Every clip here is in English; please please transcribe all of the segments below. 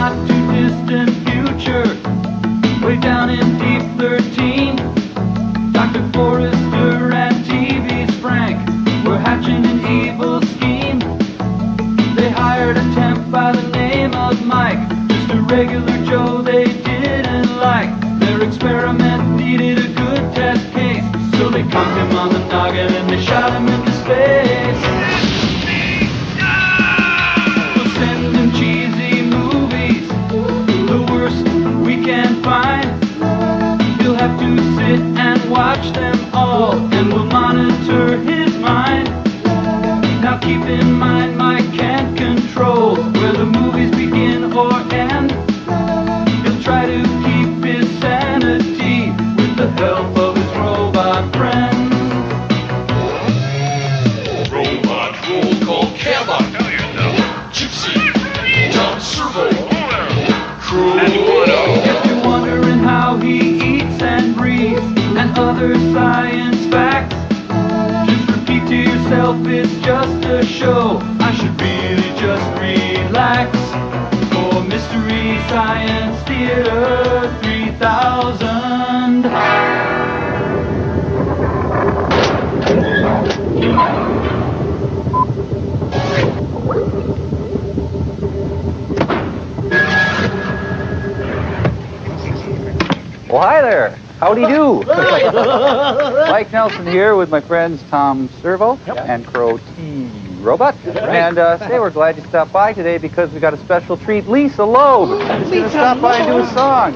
not too distant future, way down in deep 13, Dr. Forrester and TV's Frank were hatching an evil scheme. They hired a temp by the name of Mike, just a regular Joe they didn't like. Their experiment needed a good test case, so they conked him on the noggin and they shot him into space. We'll send him cheesy movies, the worst we can find. He'll have to sit and watch them all, and we'll monitor his mind. Now keep in mind, Mike can't control where the movies begin or end. He'll try to keep his sanity with the help of his robot friend. Robot roll call Cabot, Gypsy, Tom Servo, Crow. If you're wondering how he eats and breathes and other science facts, just repeat to yourself, it's just a show. I should really just relax. For Mystery Science Theater 3000. Well, hi there. Howdy do. Mike Nelson here with my friends Tom Servo and Crow T. Robot. And say we're glad you stopped by today because we got a special treat. Lisa Loeb is going to stop by and do a song.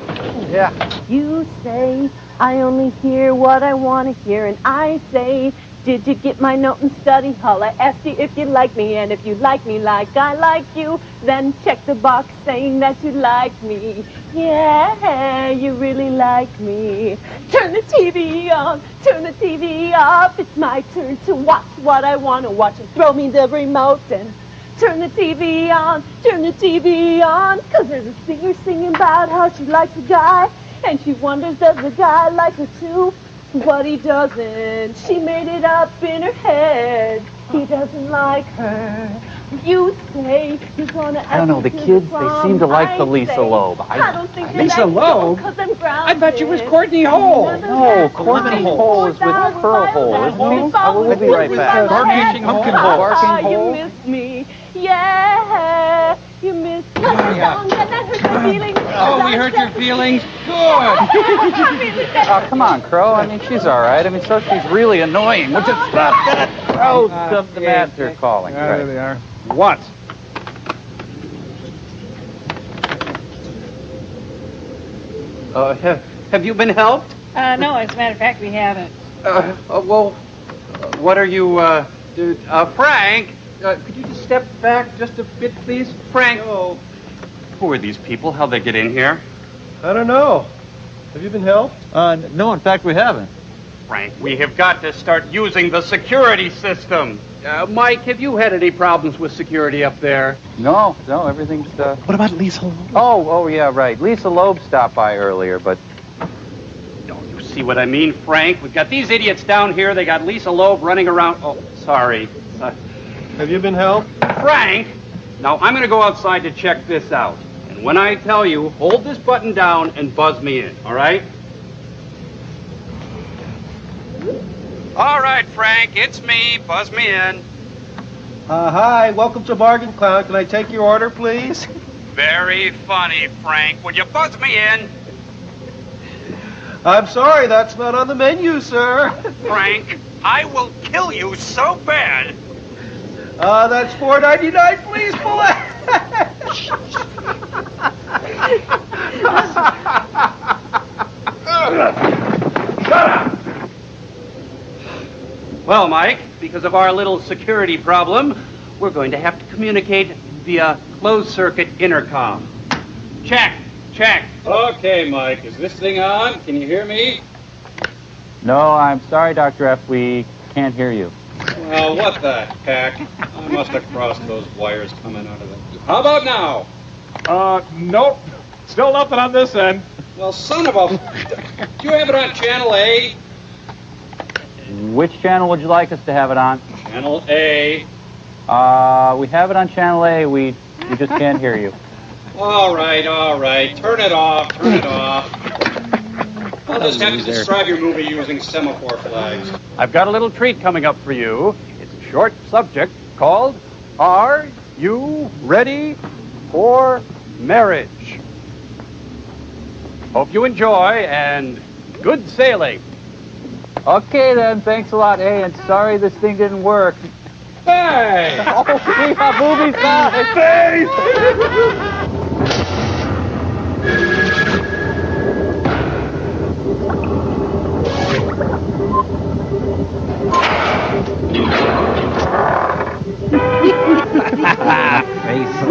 Yeah. You say I only hear what I want to hear, and I say, did you get my note in study hall? I asked you if you like me, and if you like me like I like you, then check the box saying that you like me. Yeah, you really like me. Turn the TV on, turn the TV off. It's my turn to watch what I want to watch, and throw me the remote and turn the TV on, turn the TV on. 'Cause there's a singer singing about how she likes a guy, and she wonders, does the guy like her too? But he doesn't. She made it up in her head. He doesn't like her. You say you're gonna. I don't know, the kids, they seem to like the Lisa Loeb. I don't think Lisa Loeb? I thought she was Courtney Hole. No, Courtney Hole is with Pearl Hole, isn't he? We'll be right back. Barking Pumpkin Hole. Barking You Hole. miss me. Yeah, you miss me. That hurt my feelings. Oh, we hurt your feelings? Good. Oh, come on, Crow. I mean, she's all right. I mean, so she's really annoying. Would you stop that? Oh, the master calling. There they are. What? Have you been helped? No, as a matter of fact, we haven't. Well, what are you, Frank? Could you just step back just a bit, please? Frank. Oh. Who are these people? How'd they get in here? I don't know. Have you been helped? No, in fact, we haven't. Frank, we have got to start using the security system. Mike, have you had any problems with security up there? No, everything's, What about Lisa Loeb? Oh, yeah, right. Lisa Loeb stopped by earlier, but... Don't you see what I mean, Frank? We've got these idiots down here. They got Lisa Loeb running around. Oh, sorry. Have you been helped? Frank, now I'm going to go outside to check this out. And when I tell you, hold this button down and buzz me in, all right? All right, Frank, it's me. Buzz me in. Hi, welcome to Bargain Clown. Can I take your order, please? Very funny, Frank. Would you buzz me in? I'm sorry, that's not on the menu, sir. Frank, I will kill you so bad. That's $4.99, please, pull it. Shut up! Well, Mike, because of our little security problem, we're going to have to communicate via closed-circuit intercom. Check. Okay, Mike, is this thing on? Can you hear me? No, I'm sorry, Dr. F. We can't hear you. Well, what the heck? I must have crossed those wires coming out of it. How about now? Nope. Still nothing on this end. Well, son of a... Do you have it on Channel A? Which channel would you like us to have it on? Channel A. We have it on Channel A. We just can't hear you. All right. Turn it off. I'll just have to describe your movie using semaphore flags. I've got a little treat coming up for you. It's a short subject called Are You Ready for Marriage? Hope you enjoy, and good sailing. Okay, then. Thanks a lot. Hey, and sorry this thing didn't work. Hey! Oh, we have movie Face.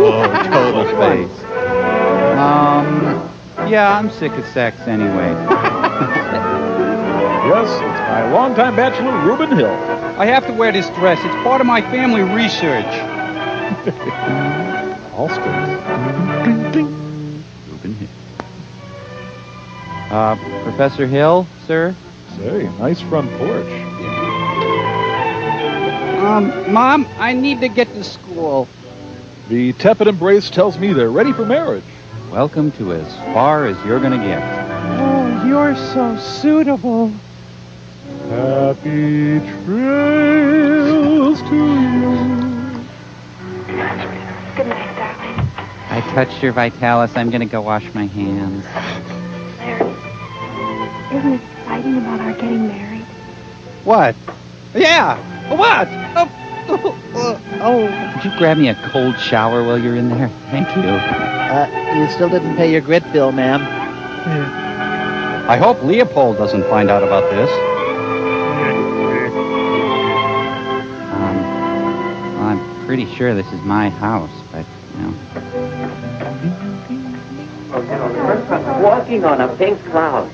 Oh, total face. Yeah, I'm sick of sex anyway. Yes, it's my longtime bachelor, Reuben Hill. I have to wear this dress. It's part of my family research. All straight. Reuben Hill. Professor Hill, sir? Say, nice front porch. Mom, I need to get to school. The tepid embrace tells me they're ready for marriage. Welcome to as far as you're gonna get. Oh, you're so suitable. Happy trails to you. Good night, darling. I touched your vitalis. I'm gonna go wash my hands. Larry, isn't it exciting about our getting married? What? Yeah. What? Could you grab me a cold shower while you're in there? Thank you. You still didn't pay your grit bill, ma'am. I hope Leopold doesn't find out about this. Well, I'm pretty sure this is my house, but, you know. Walking on a pink cloud.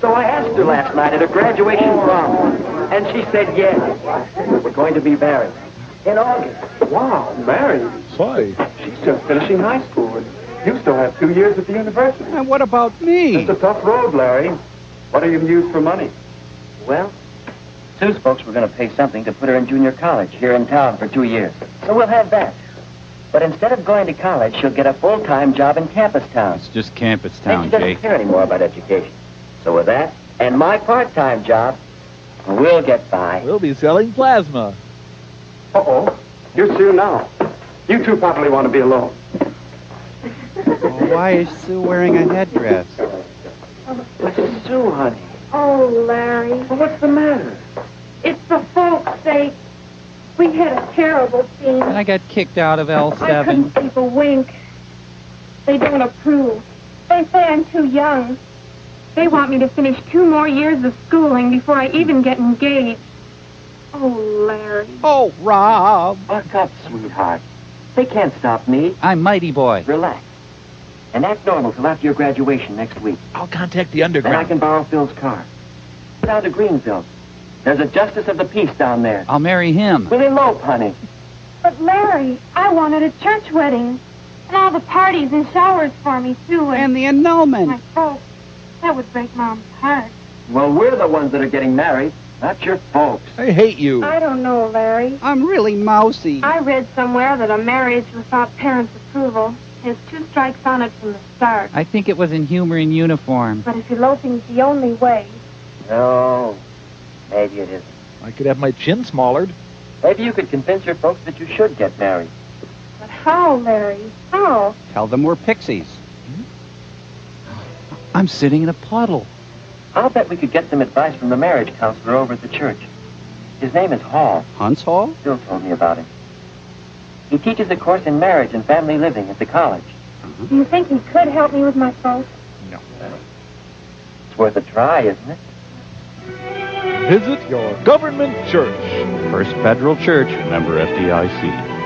So I asked her last night at her graduation prom, and she said yes. We're going to be married in August. Wow, married? Say. She's just finishing high school, and you still have 2 years at the university. And what about me? It's a tough road, Larry. What are you going to use for money? Well, Sue's folks were going to pay something to put her in junior college here in town for 2 years. So we'll have that. But instead of going to college, she'll get a full-time job in campus town. It's just campus And town, she doesn't Jake. care anymore about education. So with that, and my part-time job, we'll get by. We'll be selling plasma. Uh-oh. You're Sue now. You two probably want to be alone. Well, why is Sue wearing a headdress? It's Sue, honey. Oh, Larry. Well, what's the matter? It's the folks' sake. We had a terrible scene. I got kicked out of I L7. couldn't sleep a wink. They don't approve. They say I'm too young. They want me to finish 2 more years of schooling before I even get engaged. Oh, Larry. Oh, Rob. Buck up, sweetheart. They can't stop me. I'm Mighty Boy. Relax. And act normal till after your graduation next week. I'll contact the Then I underground. can borrow Phil's car. Down to Greenville. There's a justice of the peace down there. I'll marry him. We'll elope, honey. But, Larry, I wanted a church wedding. And all the parties and showers for me, too. And the annulment. my folks. That would break Mom's heart. Well, we're the ones that are getting married, not your folks. I hate you. I don't know, Larry. I'm really mousy. I read somewhere that a marriage without parents' approval has 2 strikes on it from the start. I think it was in Humor in Uniform. But if eloping's the only way, No, maybe it isn't. I could have my chin smallered. Maybe you could convince your folks that you should get married. but how, Larry? How? Tell them we're pixies. I'm sitting in a puddle. I'll bet we could get some advice from the marriage counselor over at the church. His name is Hall. Hunts Hall? Bill told me about him. He teaches a course in marriage and family living at the college. Do you think he could help me with my folks? It's worth a try, isn't it? Visit your government church. First Federal Church, member FDIC.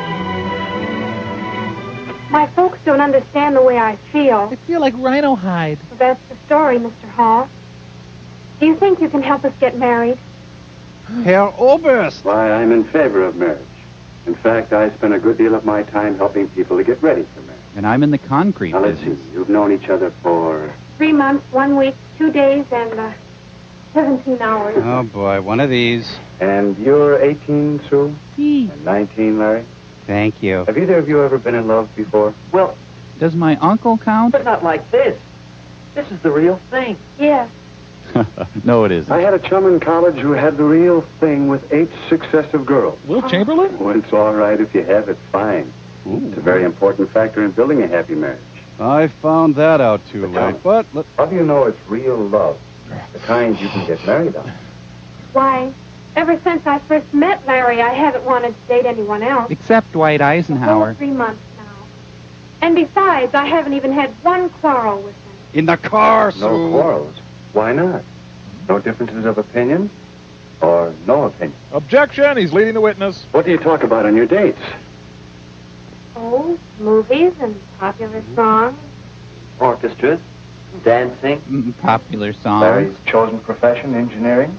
My folks don't understand the way I feel. I feel like rhino hide. That's the story, Mr. Hall. Do you think you can help us get married? Herr Oberst. Why, I'm in favor of marriage. In fact, I spend a good deal of my time helping people to get ready for marriage. And I'm in the concrete Now, let's see. business. You've known each other for... 3 months, 1 week, 2 days, and 17 hours. Oh, boy, one of these. And you're 18, Sue? And 19, Larry? Thank you. Have either of you ever been in love before? Well, Does my uncle count? But not like this. This is the real thing. Yes. No, it isn't. I had a chum in college who had the real thing with 8 successive girls. Will Chamberlain? Well, it's all right if you have it, fine. It's a very important factor in building a happy marriage. I found that out too late, but How do you know it's real love? The kind you can get married on. Why, ever since I first met Larry, I haven't wanted to date anyone else. Except Dwight Eisenhower. For 3 months now. And besides, I haven't even had one quarrel with him. in the car, Sue. No quarrels. Why not? No differences of opinion? Or no opinion? Objection! He's leading the witness. What do you talk about on your dates? Oh, movies and popular songs. Orchestras, dancing. Popular songs. Larry's chosen profession, engineering?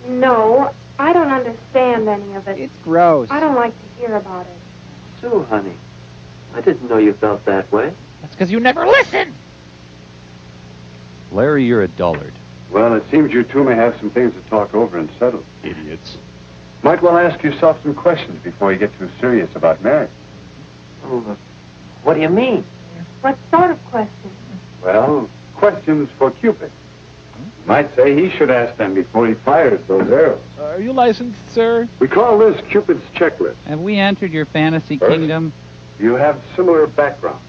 No, I don't understand any of it. It's gross. I don't like to hear about it. Sue, honey, I didn't know you felt that way. That's because you never listen. Larry, you're a dullard. Well, it seems you two may have some things to talk over and settle. Idiots. Might well ask yourself some questions before you get too serious about marriage. Oh, what do you mean? What sort of questions? Well, questions for Cupid. You might say he should ask them before he fires those arrows. Are you licensed, sir? We call this Cupid's checklist. Have we entered your fantasy First, kingdom? You have similar background,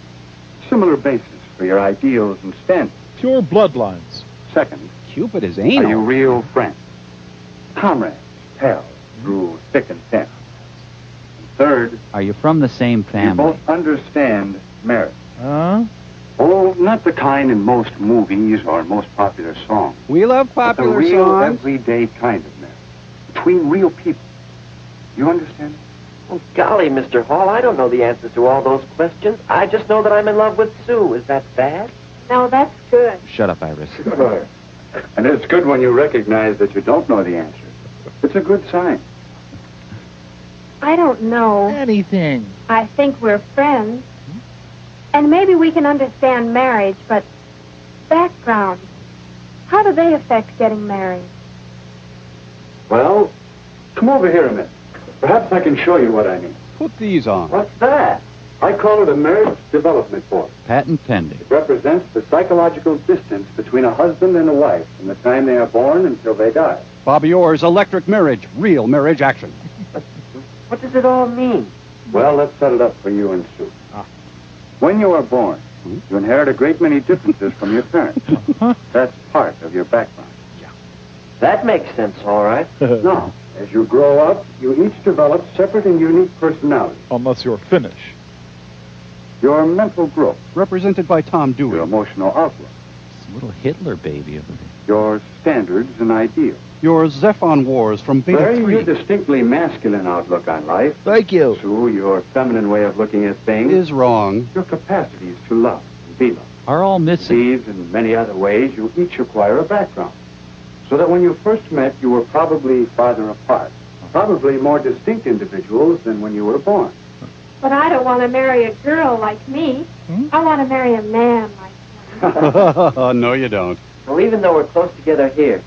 similar basis for your ideals and standards. Pure bloodlines. Second, Cupid is are anal. you real friends, comrades, pals, through thick and thin? And third, Are you from the same you family? both understand marriage. Huh? Oh, not the kind in most movies or most popular songs. We love But the popular real, songs. everyday kind of marriage. Between real people. You understand? Oh, golly, Mr. Hall, I don't know the answers to all those questions. I just know that I'm in love with Sue. Is that bad? No, that's good. Shut up, Iris. Good. And it's good when you recognize that you don't know the answer. It's a good sign. I don't know. Anything. I think we're friends. And maybe we can understand marriage, but background. How do they affect getting married? Well, come over here a minute. Perhaps I can show you what I mean. Put these on. What's that? I call it a marriage development board. Patent pending. It represents the psychological distance between a husband and a wife from the time they are born until they die. Bobby Orr's electric marriage. Real marriage action. What does it all mean? Well, let's set it up for you and Sue. When you are born, you inherit a great many differences from your parents. That's part of your background. That makes sense, all right. Now, as you grow up, you each develop separate and unique personalities. Unless you're Finnish. Your mental growth, Represented by Tom your Dewey. emotional outlook, This little Hitler baby over there. your standards and ideals. Your Zephon Wars from Beta Larry, 3 your distinctly masculine outlook on life. Thank you. Sue, your feminine way of looking at things. is wrong. Your capacities to love and be loved. Are all missing. These and many other ways, you each acquire a background. So that when you first met, you were probably farther apart. Probably more distinct individuals than when you were born. But I don't want to marry a girl like me. I want to marry a man like him. No, you don't. Well, even though we're close together here,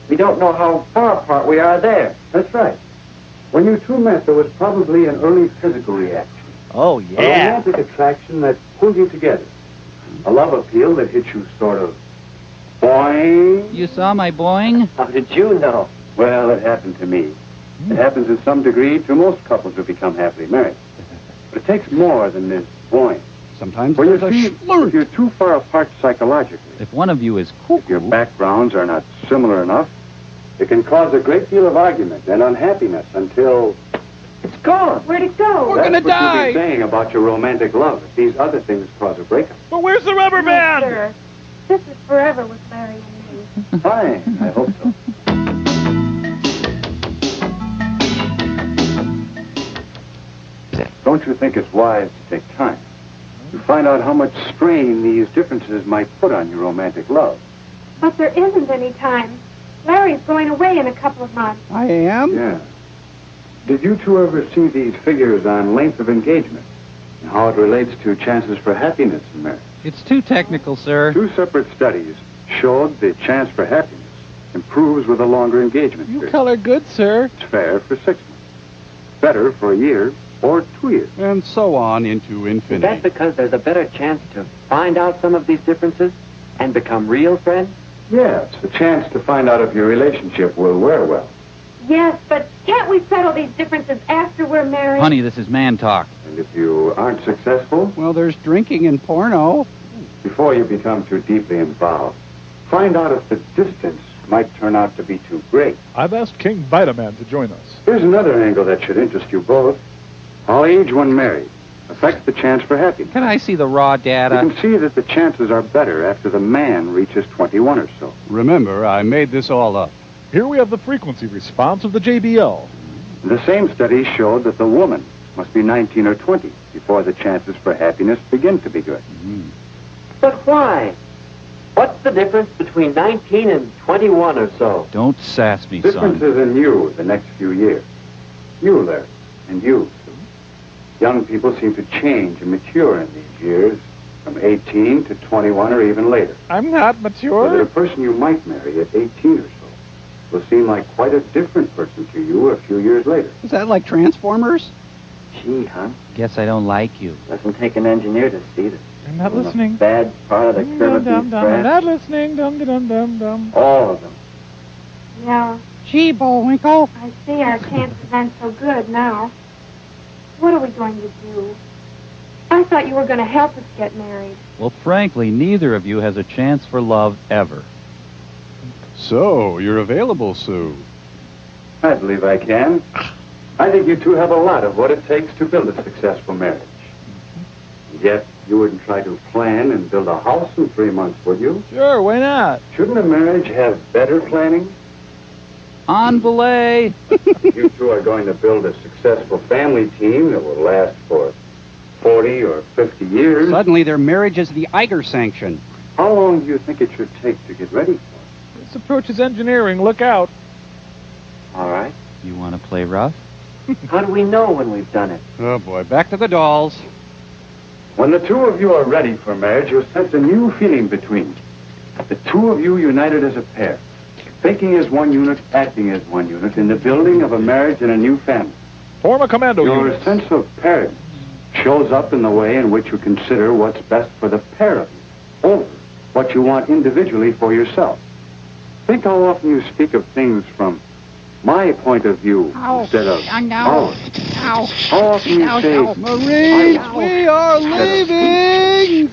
we don't know how far apart we are there. That's right. When you two met, there was probably an early physical reaction. Oh, A romantic attraction that pulled you together. A love appeal that hit you sort of boing. You saw my boing? How did you know? Well, it happened to me. It happens in some degree to most couples who become happily married. But it takes more than this boing. Sometimes Well, you there's a see, schlurp. if you're too far apart psychologically, If one of you is if your cuckoo, backgrounds are not similar enough, it can cause a great deal of argument and unhappiness until It's gone. Where'd it go? We're that's gonna what die. you've been saying about your romantic love. If these other things cause a breakup. But where's the rubber No, band? sir. This is forever with Larry and me. Fine, I hope so. Don't you think it's wise to take time to find out how much strain these differences might put on your romantic love? But there isn't any time. Larry's going away in a couple of months. I am? Yeah. Did you two ever see these figures on length of engagement and how it relates to chances for happiness in marriage? it's too technical, sir. 2 separate studies showed the chance for happiness improves with a longer engagement You period. color good, sir. It's fair for 6 months. Better for a year. or 2 years. And so on into Is infinity. that because there's a better chance to find out some of these differences and become real friends? Yes, a chance to find out if your relationship will wear well. Yes, but can't we settle these differences after we're married? Honey, this is man talk. And if you aren't successful, Well, there's drinking and porno. before you become too deeply involved, find out if the distance might turn out to be too great. I've asked King Vitaman to join us. Here's another angle that should interest you both. How age when married affects the chance for happiness. Can I see the raw You data? can see that the chances are better after the man reaches 21 or so. Remember, I made this all up. Here we have the frequency response of the JBL. The same study showed that the woman must be 19 or 20 before the chances for happiness begin to be good. But why? What's the difference between 19 and 21 or so? Don't sass me, son. Differences in you the next few years. You, Larry, and you. Young people seem to change and mature in these years, from 18 to 21 or even later. I'm not So that mature. a person you might marry at 18 or so will seem like quite a different person to you a few years later. Is that like Transformers? Gee, hon, Guess I don't like you. doesn't take an engineer to see this. I'm not From listening. The bad part of the Dum, curve dum, of dum. I'm these not listening. Dum, dum, dum, dum. all of them. Yeah, Gee, Bullwinkle. I see our chances aren't so good now. What are we going to do? I thought you were going to help us get married. Well, frankly, neither of you has a chance for love ever. So, you're available, Sue. I believe I can. I think you two have a lot of what it takes to build a successful marriage. Yet, you wouldn't try to plan and build a house in 3 months, would you? Sure, why not? Shouldn't a marriage have better planning? En belay! You two are going to build a successful family team that will last for 40 or 50 years. Suddenly their marriage is the Eiger sanction. How long do you think it should take to get ready for This approach is engineering. Look out. All right. You want to play rough? How do we know when we've done it? Oh, boy, back to the dolls. it? When the two of you are ready for marriage, you'll sense a new feeling between you. The two of you united as a pair. Thinking as one unit, acting as one unit, in the building of a marriage and a new family. Form a commando Your unit. sense of pairing shows up in the way in which you consider what's best for the pair of you, over what you want individually for yourself. Think how often you speak of things from my point of view instead of ours. How often you say, Maurice, we are leaving!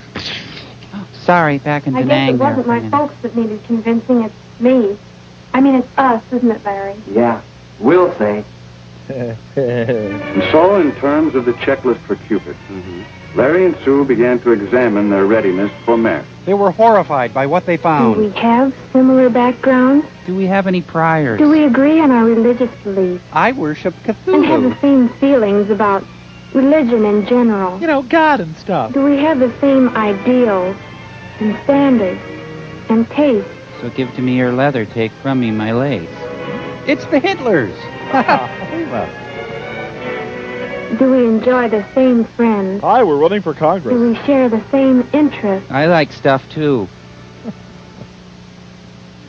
Sorry, back in I guess it wasn't my folks that needed convincing, it's me. I mean, it's us, isn't it, Larry? Yeah, we'll say. And so, in terms of the checklist for Cupid, Larry and Sue began to examine their readiness for marriage. They were horrified by what they Do found. we have similar backgrounds? Do we have any priors? Do we agree on our religious beliefs? I worship And have the Cthulhu. same feelings about religion in general? You know, God and stuff. Do we have the same ideals and standards and tastes? So give to me your leather, take from me my lace. It's the Hitlers. Do we enjoy the same friends? Hi, we're running for Do Congress. we share the same interests? I like stuff, too.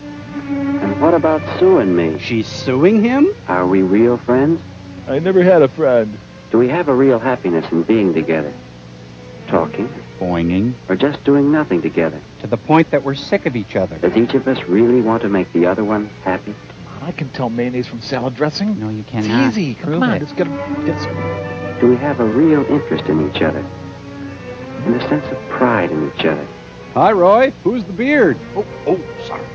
And what about Sue and me? She's suing him? Are we real friends? I never had a friend. Do we have a real happiness in being together? Talking? Boinging. Or just doing nothing together? To the point that we're sick of each other. Does each of us really want to make the other one happy? I can tell mayonnaise from salad dressing. No, you It's cannot. easy. Prove Come on, it. just get some. Do we have a real interest in each other? And a sense of pride in each other? Hi, Roy. Who's the beard? Oh, sorry.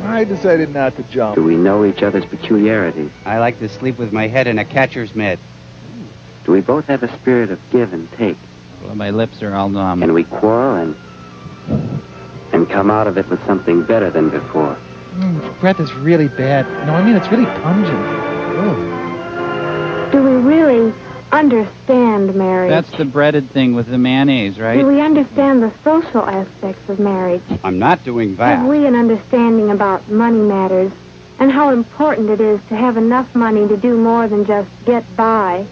I decided not to jump. Do we know each other's peculiarities? I like to sleep with my head in a catcher's mitt. Do we both have a spirit of give and take? Well, my lips are all numb. Can we quarrel and come out of it with something better than before? Breath is really bad. No, I mean, it's really pungent. Ugh. Do we really understand marriage? That's the breaded thing with the mayonnaise, Do right? we understand the social aspects of marriage? I'm not doing Have that. we an understanding about money matters and how important it is to have enough money to do more than just get by?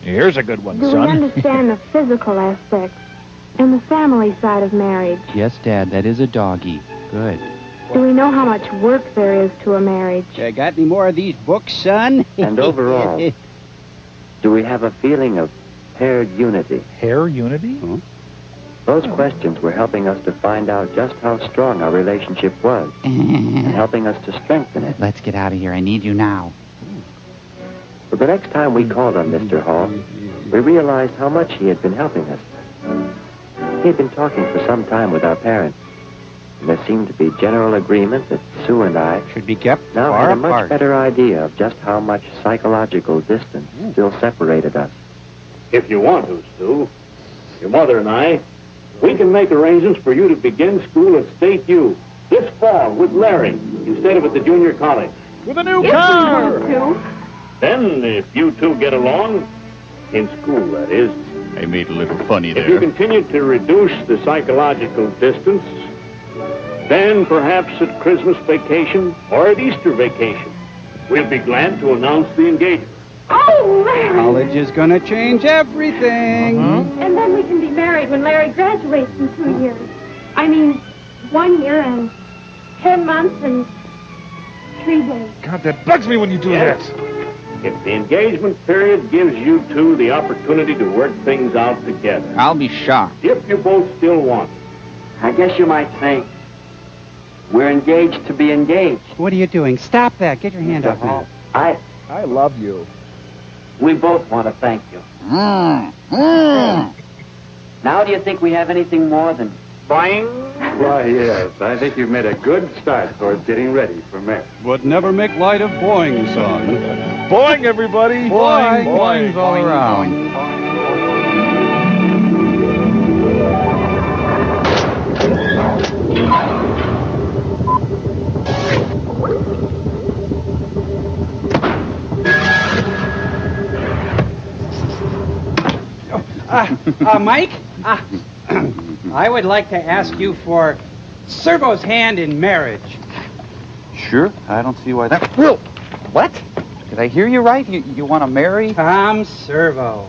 Here's a good one, Do we son. understand the physical aspects and the family side of marriage? Yes, Dad, that is a doggy. Good. Do we know how much work there is to a marriage? Got any more of these books, son? And overall, Do we have a feeling of paired unity? Hair unity? Those questions were helping us to find out just how strong our relationship was and helping us to strengthen it. Let's get out of here. I need you now. But the next time we called on Mr. Hall, we realized how much he had been helping us. He had been talking for some time with our parents, and there seemed to be general agreement that Sue and I should be kept now far had a much apart. better idea of just how much psychological distance still separated us. If you want to, Sue, your mother and I, we can make arrangements for you to begin school at State U this fall with Larry instead of at the junior college. With a new car! Then, if you two get along, in school, that is. I made a little funny If you continue to reduce the psychological distance, then perhaps at Christmas vacation or at Easter vacation, we'll be glad to announce the engagement. Oh, Larry! College is going to change everything. And then we can be married when Larry graduates in 2 years. I mean, 1 year and 10 months and 3 days. God, that bugs me when you do that. If the engagement period gives you two the opportunity to work things out together. I'll be shocked. If you both still want it. I guess you might say we're engaged to be engaged. What are you doing? Stop that. Get your hand up, man. I love you. We both want to thank you. Now, do you think we have anything more than boing? Why, yes. I think you've made a good start towards getting ready for marriage. But never make light of boing, son. Boing, everybody! Boing, boings all around. Mike, I would like to ask you for Servo's hand in marriage. Sure, I don't see why that... Whoa! What? Did I hear you right? You want to marry? Tom Servo.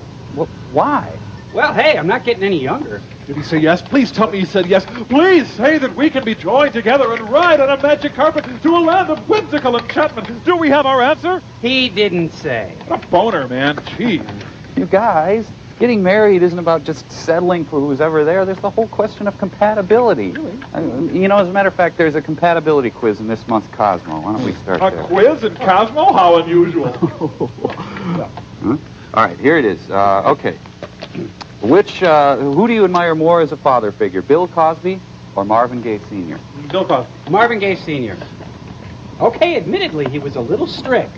Why? Well, hey, I'm not getting any younger. Did he say yes? Please tell me he said yes. Please say that we can be joined together and ride on a magic carpet to a land of whimsical enchantment. Do we have our answer? He didn't say. What a boner, man. Gee. You guys, getting married isn't about just settling for who's ever there. There's the whole question of compatibility. Really? You know, as a matter of fact, there's a compatibility quiz in this month's Cosmo. Why don't we start there? A quiz in Cosmo? How unusual. All right, here it is. Okay. Who do you admire more as a father figure, Bill Cosby or Marvin Gaye Sr.? Bill Cosby. Marvin Gaye Sr. Okay, admittedly, he was a little strict.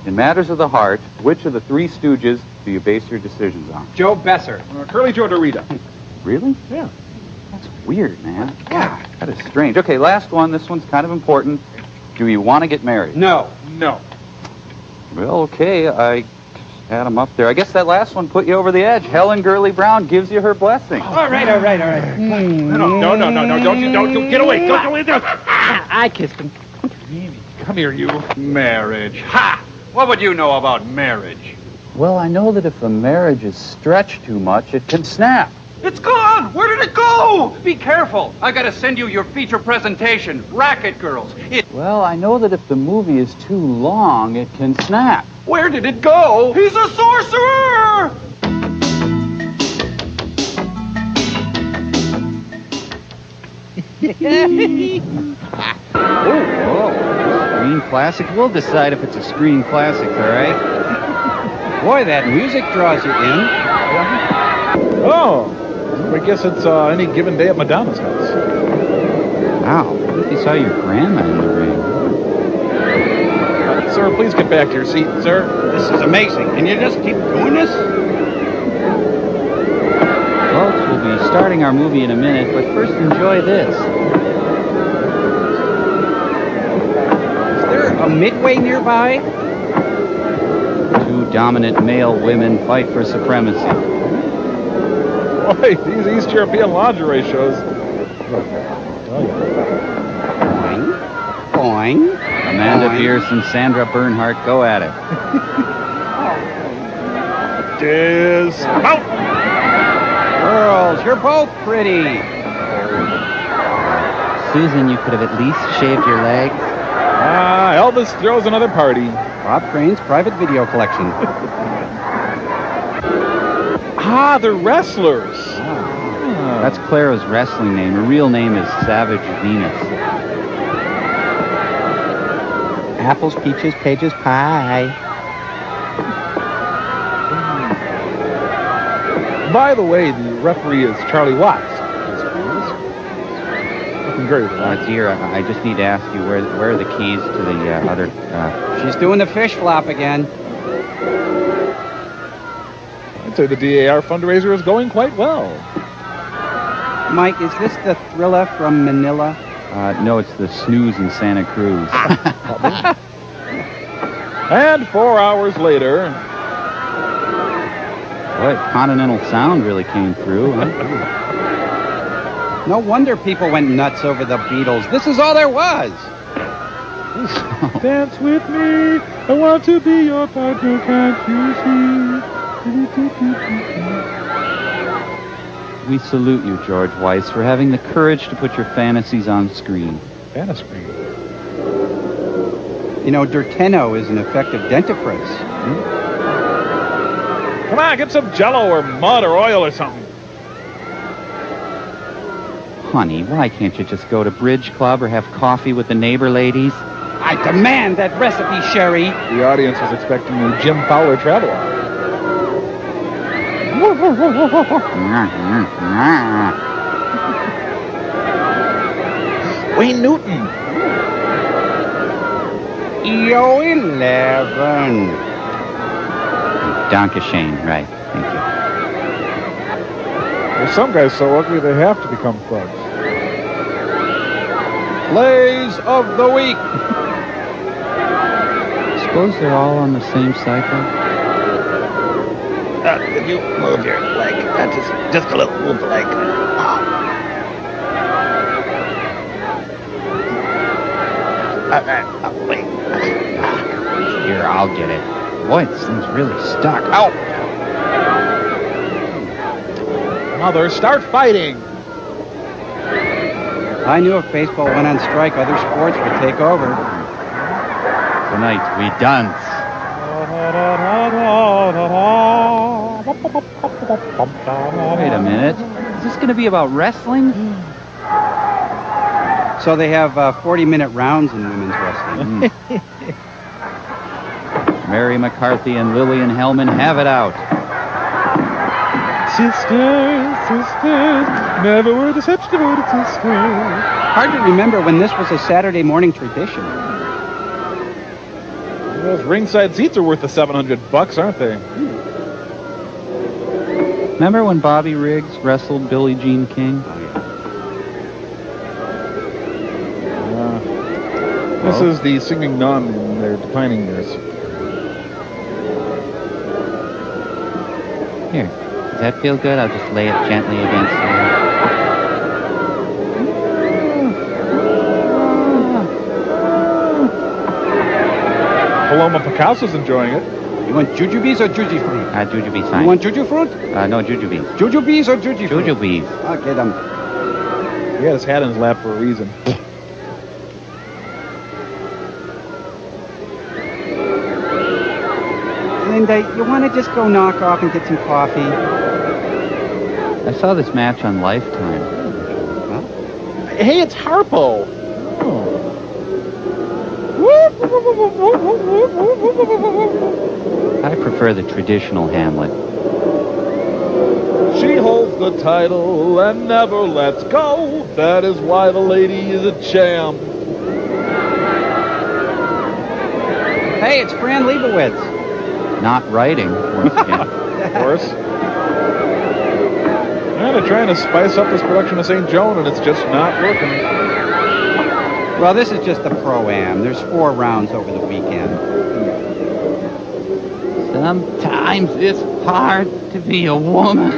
In matters of the heart, which of the three Stooges do you base your decisions on? Joe Besser. Curly Joe Dorita. Really? Yeah. That's weird, man. God, that is strange. Okay, last one. This one's kind of important. Do you want to get married? No. No. Well, okay, I had them up there. I guess that last one put you over the edge. Helen Gurley Brown gives you her blessing. All right. No, don't get away. Don't go in there. I kissed him. Come here, you. Marriage. Ha! What would you know about marriage? Well, I know that if a marriage is stretched too much, it can snap. It's gone! Where did it go? Be careful. I gotta send you your feature presentation, Racket Girls. Well, I know that if the movie is too long, it can snap. Where did it go? He's a sorcerer! Oh, screen classic. We'll decide if it's a screen classic, all right? Boy, that music draws you in. Oh, I guess it's any given day at Madonna's house. Wow, what if you saw your grandma in the ring? Sir, please get back to your seat, sir. This is amazing. Can you just keep doing this? Folks, we'll be starting our movie in a minute, but first enjoy this. Is there a Midway nearby? Two dominant male women fight for supremacy. Boy, these East European lingerie shows. Boing. Boing. Amanda Pierce and Sandra Bernhardt, go at it. Dismount! Girls, you're both pretty. Susan, you could have at least shaved your legs. Elvis throws another party. Bob Crane's private video collection. Ah, they're wrestlers. That's Clara's wrestling name. Her real name is Savage Venus. Apples, peaches, pages, pie. By the way, the referee is Charlie Watts. Looking very relaxed. Dear, I just need to ask you where are the keys to the other... She's doing the fish flop again. I'd say the DAR fundraiser is going quite well. Mike, is this the Thriller from Manila? No, it's the Snooze in Santa Cruz. And 4 hours later... Boy, Continental Sound really came through, huh? No wonder people went nuts over the Beatles. This is all there was. Dance with me. I want to be your partner, can't you see? We salute you, George Weiss, for having the courage to put your fantasies on screen. Fantasy. You know, Durteno is an effective dentifrice. Come on, get some Jell-O or mud or oil or something. Honey, why can't you just go to Bridge Club or have coffee with the neighbor ladies? I demand that recipe, Sherry. The audience is expecting a Jim Fowler travelogue. Wayne Newton. Yo, 11. Dankeschön, right. Thank you. There's some guys so ugly they have to become thugs. Plays of the week. Suppose they're all on the same cycle. Can you move your leg? Just a little move the leg. Wait. Here, I'll get it. Boy, this thing's really stuck. Ow! Mother, start fighting. I knew if baseball went on strike, other sports would take over. Tonight, we dance. Wait a minute. Is this going to be about wrestling? So they have 40-minute rounds in women's wrestling. Mary McCarthy and Lillian Hellman have it out. Sisters, sisters, never were the such devoted sisters. Hard to remember when this was a Saturday morning tradition. Those ringside seats are worth the $700, aren't they? Remember when Bobby Riggs wrestled Billie Jean King? This is the singing nun in their declining years. Here. Does that feel good? I'll just lay it gently against you. Paloma Picasso's enjoying it. You want jujubes or jujufruit? Jujubes, fine. You want jujufruit? No, jujubes. Jujubes or jujufruit? Jujubes. Okay, then. He had his hat in his lap for a reason. Linda, you want to just go knock off and get some coffee? I saw this match on Lifetime. Huh? Hey, it's Harpo. I prefer the traditional Hamlet. She holds the title and never lets go. That is why the lady is a champ. Hey, it's Fran Lebowitz. Not writing, once again. Of course. And they're trying to spice up this production of St. Joan, and it's just not working. Well, this is just the Pro-Am. There's 4 rounds over the weekend. Sometimes it's hard to be a woman.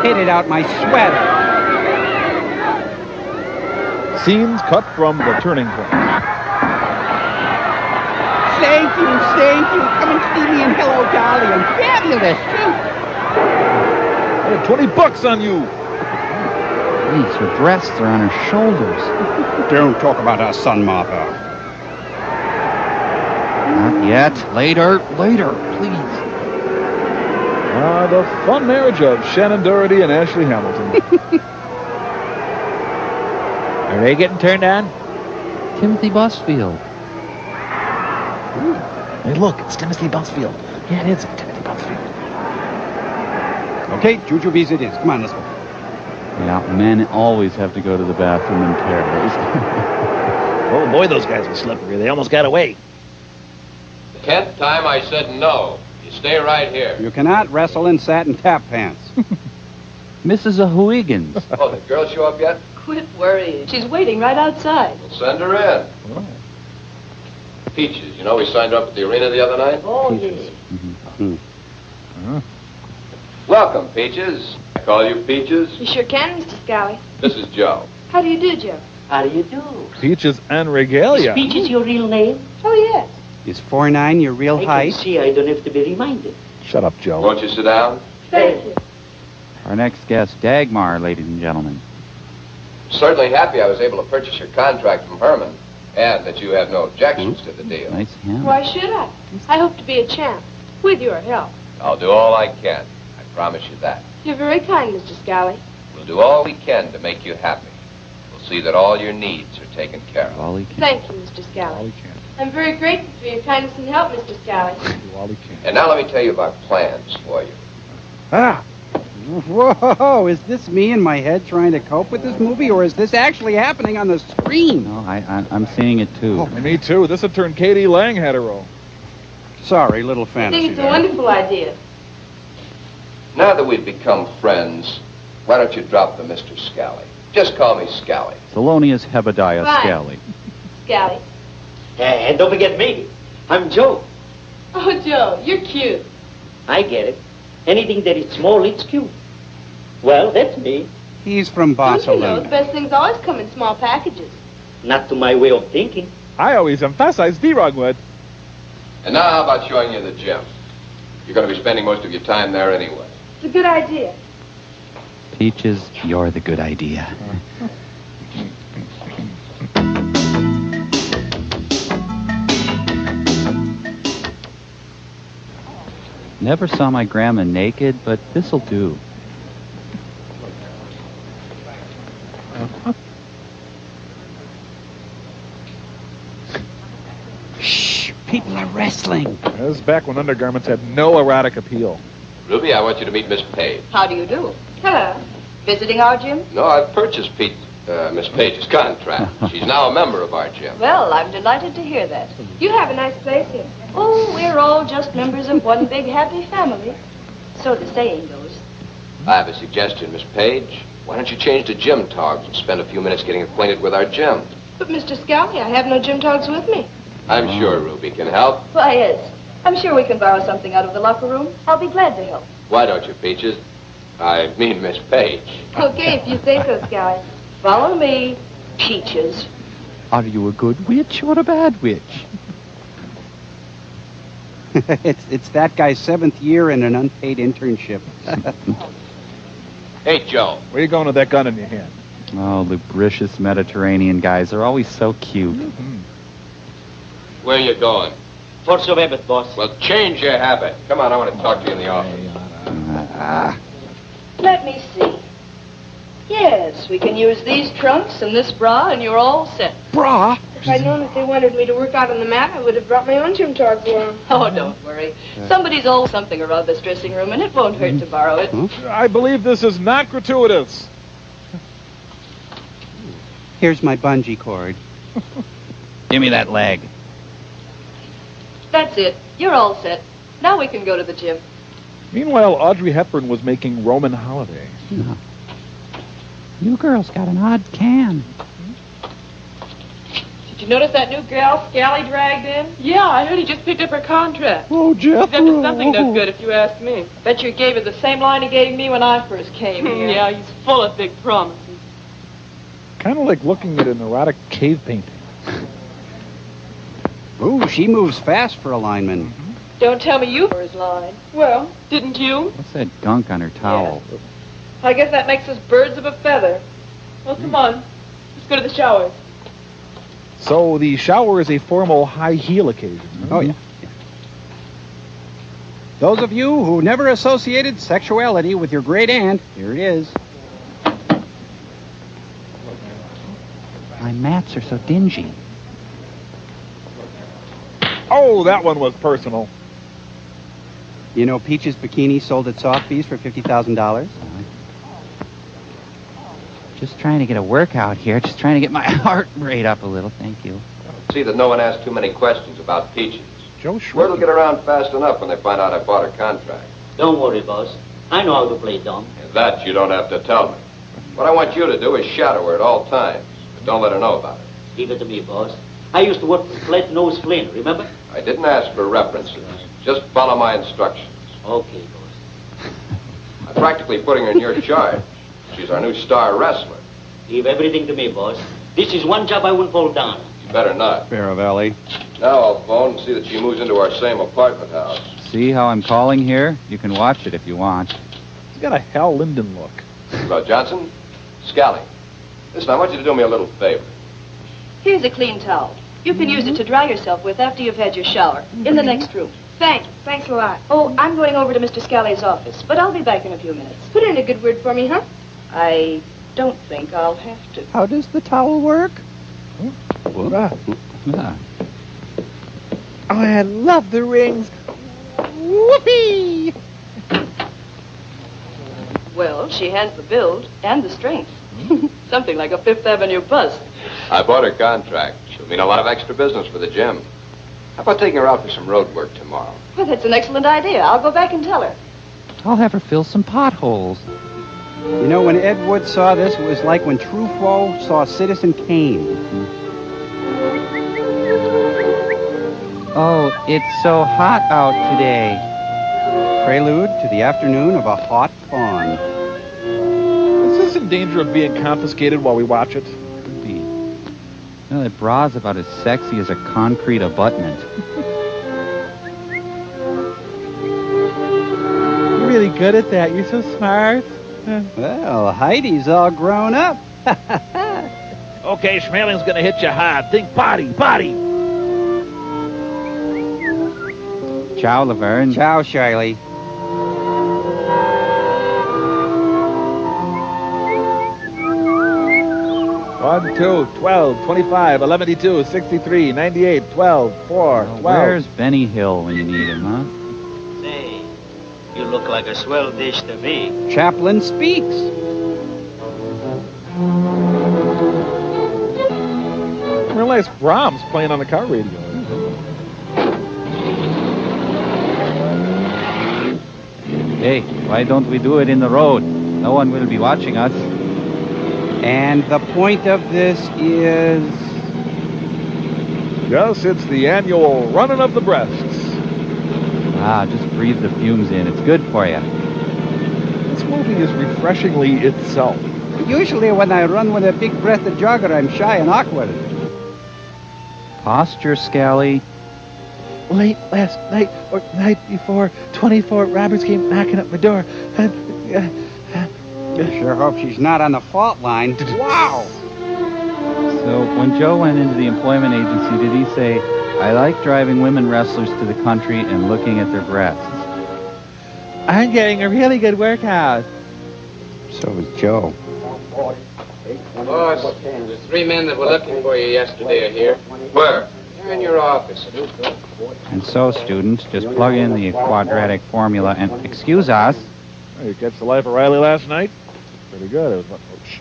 Pitted out my sweater. Scenes cut from The Turning Point. Thank you. Come and see me in Hello Dolly. I'm fabulous. I had $20 on you. Jeez, her breasts are on her shoulders. Don't talk about our son, Martha. Not yet. Later, please. The fun marriage of Shannon Doherty and Ashley Hamilton. Are they getting turned on? Timothy Busfield. Hey, look, it's Timothy Busfield. Yeah, it is Timothy Busfield. Okay, jujubes it is. Come on, let's go. Yeah, men always have to go to the bathroom in pairs. Oh, boy, those guys are slippery. They almost got away. The 10th time I said no. You stay right here. You cannot wrestle in satin tap pants. Mrs. O'Huigans. Oh, the girl show up yet? Quit worrying. She's waiting right outside. We'll send her in. Peaches, you know we signed her up at the arena the other night? Oh, yes. Welcome, Peaches. I call you Peaches. You sure can, Mr. Scally. This is Joe. How do you do, Joe? How do you do? Peaches and Regalia. Peach is your real name? Oh, yes. Is 4'9" your real I height? can see I don't have to be reminded. Shut up, Joe. Won't you sit down? Thank you. Our next guest, Dagmar, ladies and gentlemen. Certainly happy I was able to purchase your contract from Herman, and that you have no objections to the deal. Nice hand. Why should I? I hope to be a champ, with your help. I'll do all I can. I promise you that. You're very kind, Mr. Scally. We'll do all we can to make you happy. We'll see that all your needs are taken care of. All he can. Thank you, Mr. Scally. All he can. I'm very grateful for your kindness and help, Mr. Scally. Do all he can. And now let me tell you about plans for you. Ah! Whoa, is this me in my head trying to cope with this movie, or is this actually happening on the screen? No, I'm seeing it too. Oh, me too. This would turn Katie Lang hetero. Sorry, little I fantasy think it's a there. wonderful idea. Now that we've become friends, why don't you drop the Mr. Scally? Just call me Scally. Thelonious Hebediah Right. Scally. Scally. And don't forget me. I'm Joe. Oh, Joe, you're cute. I get it. Anything that is small, it's cute. Well, that's me. He's from Don't you know, the Barcelona. best things always come in small packages. Not to my way of thinking. I always emphasize D-Rog would. And now how about showing you the gym? You're going to be spending most of your time there anyway. It's a good idea. Peaches, you're the good idea. Never saw my grandma naked, but this'll do. Shh, people are wrestling. This is back when undergarments had no erotic appeal. Ruby, I want you to meet Miss Page. How do you do? Hello. Visiting our gym? No, I've purchased Miss Page's contract. She's now a member of our gym. Well, I'm delighted to hear that. You have a nice place here. Oh, we're all just members of one big happy family. So the saying goes. I have a suggestion, Miss Page. Why don't you change to gym togs and spend a few minutes getting acquainted with our gym? But, Mr. Scally, I have no gym togs with me. I'm sure Ruby can help. Why, yes. I'm sure we can borrow something out of the locker room. I'll be glad to help. Why don't you, Peaches? I mean Miss Page. Okay, if you say so, Scally. Follow me, Peaches. Are you a good witch or a bad witch? It's that guy's 7th year in an unpaid internship. Hey, Joe. Where you going with that gun in your hand? Oh, lubricious Mediterranean guys are always so cute. Where you going? Force of habit, boss. Well, change your habit. Come on, I want to talk to you in the office. Let me see. Yes, we can use these trunks and this bra, and you're all set. Bra? If I'd known that they wanted me to work out on the mat, I would have brought my own gym togs along. Oh, don't worry. Somebody's always something around this dressing room, and it won't hurt to borrow it. I believe this is not gratuitous. Here's my bungee cord. Give me that leg. That's it. You're all set. Now we can go to the gym. Meanwhile, Audrey Hepburn was making Roman Holiday. No. You girls got an odd can. Did you notice that new gal Scally dragged in? Yeah, I heard he just picked up her contract. Oh, Jeff. He's up to something no good, if you ask me. Bet you gave her the same line he gave me when I first came here. Yeah, he's full of big promises. Kind of like looking at an erotic cave painting. Ooh, she moves fast for a lineman. Don't tell me you were his line. Well, didn't you? What's that gunk on her towel? I guess that makes us birds of a feather. Well, come on. Let's go to the showers. So the shower is a formal high heel occasion. Oh, yeah. Those of you who never associated sexuality with your great aunt, here it is. My mats are so dingy. Oh, that one was personal. You know Peach's Bikini sold at Sotheby's for $50,000? Just trying to get a workout here. Just trying to get my heart rate up a little. Thank you. See that no one asks too many questions about Peaches. Joe Schwartz. Word will get around fast enough when they find out I bought her contract. Don't worry, boss. I know how to play dumb. And that you don't have to tell me. What I want you to do is shadow her at all times. But don't let her know about it. Leave it to me, boss. I used to work for Flat Nose Flynn, remember? I didn't ask for references. Just follow my instructions. Okay, boss. I'm practically putting her in your charge. She's our new star wrestler. Leave everything to me, boss. This is one job I wouldn't fall down. You better not. Faravelli. Now I'll phone and see that she moves into our same apartment house. See how I'm calling here? You can watch it if you want. He's got a Hal Linden look. Hello, Johnson. Scally. Listen, I want you to do me a little favor. Here's a clean towel. You can use it to dry yourself with after you've had your shower. In the next room. Thanks. Thanks a lot. Oh, I'm going over to Mr. Scally's office, but I'll be back in a few minutes. Put in a good word for me, huh? I don't think I'll have to. How does the towel work? Oh, I love the rings. Whoopee! Well, she has the build and the strength. Something like a Fifth Avenue bust. I bought her contract. She'll mean a lot of extra business for the gym. How about taking her out for some road work tomorrow? Well, that's an excellent idea. I'll go back and tell her. I'll have her fill some potholes. You know, when Ed Wood saw this, it was like when Truffaut saw Citizen Kane. Oh, it's so hot out today. Prelude to the afternoon of a hot fawn. Is this in danger of being confiscated while we watch it? Could be. You know, that bra's about as sexy as a concrete abutment. You're really good at that. You're so smart. Well, Heidi's all grown up. Okay, Schmaling's gonna hit you hard. Think body. Ciao, Laverne. Ciao, Shiley. One, 2, 12, 25, 11, 63, 98, 12, 4, 12. Where's Benny Hill when you need him, huh? Say, you look like a swell dish to me. Chaplin speaks. I realized Brahms playing on the car radio. Hey, why don't we do it in the road? No one will be watching us. And the point of this is... Yes, it's the annual running of the breasts. Ah, just breathe the fumes in. It's good for you. This movie is refreshingly itself. Usually when I run with a big-breathed jogger, I'm shy and awkward. Posture, Scally. Late last night or night before, 24 robbers came knocking at my door. And, sure hope she's not on the fault line. Wow! So when Joe went into the employment agency, did he say, I like driving women wrestlers to the country and looking at their breasts? I'm getting a really good workout. So was Joe. Boss, the 3 men that were looking for you yesterday are here. Where? They're in your office. And so, students, just plug in the quadratic formula and excuse us. Oh, you catch the life of Riley last night? Pretty good. It was much.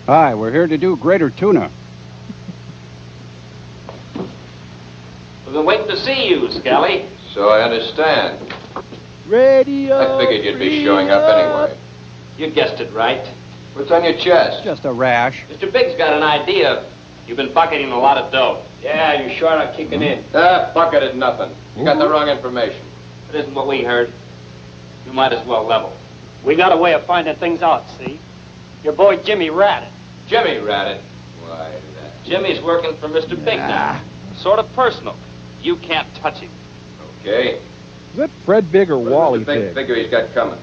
Hi, we're here to do greater tuna. We've been waiting to see you, Scally. So I understand. Radio. I figured you'd be showing up anyway. You guessed it right. What's on your chest? Just a rash. Mr. Big's got an idea. You've been bucketing a lot of dough. Yeah, you sure are kicking in. Bucketed nothing. You got the wrong information. It isn't what we heard. You might as well level. We got a way of finding things out, see? Your boy Jimmy ratted. Jimmy ratted? Why, that... Jimmy's working for Mr. Big now. Sort of personal. You can't touch him. Okay. Is that Fred Big or Wally What's the big Big? figure he's got coming?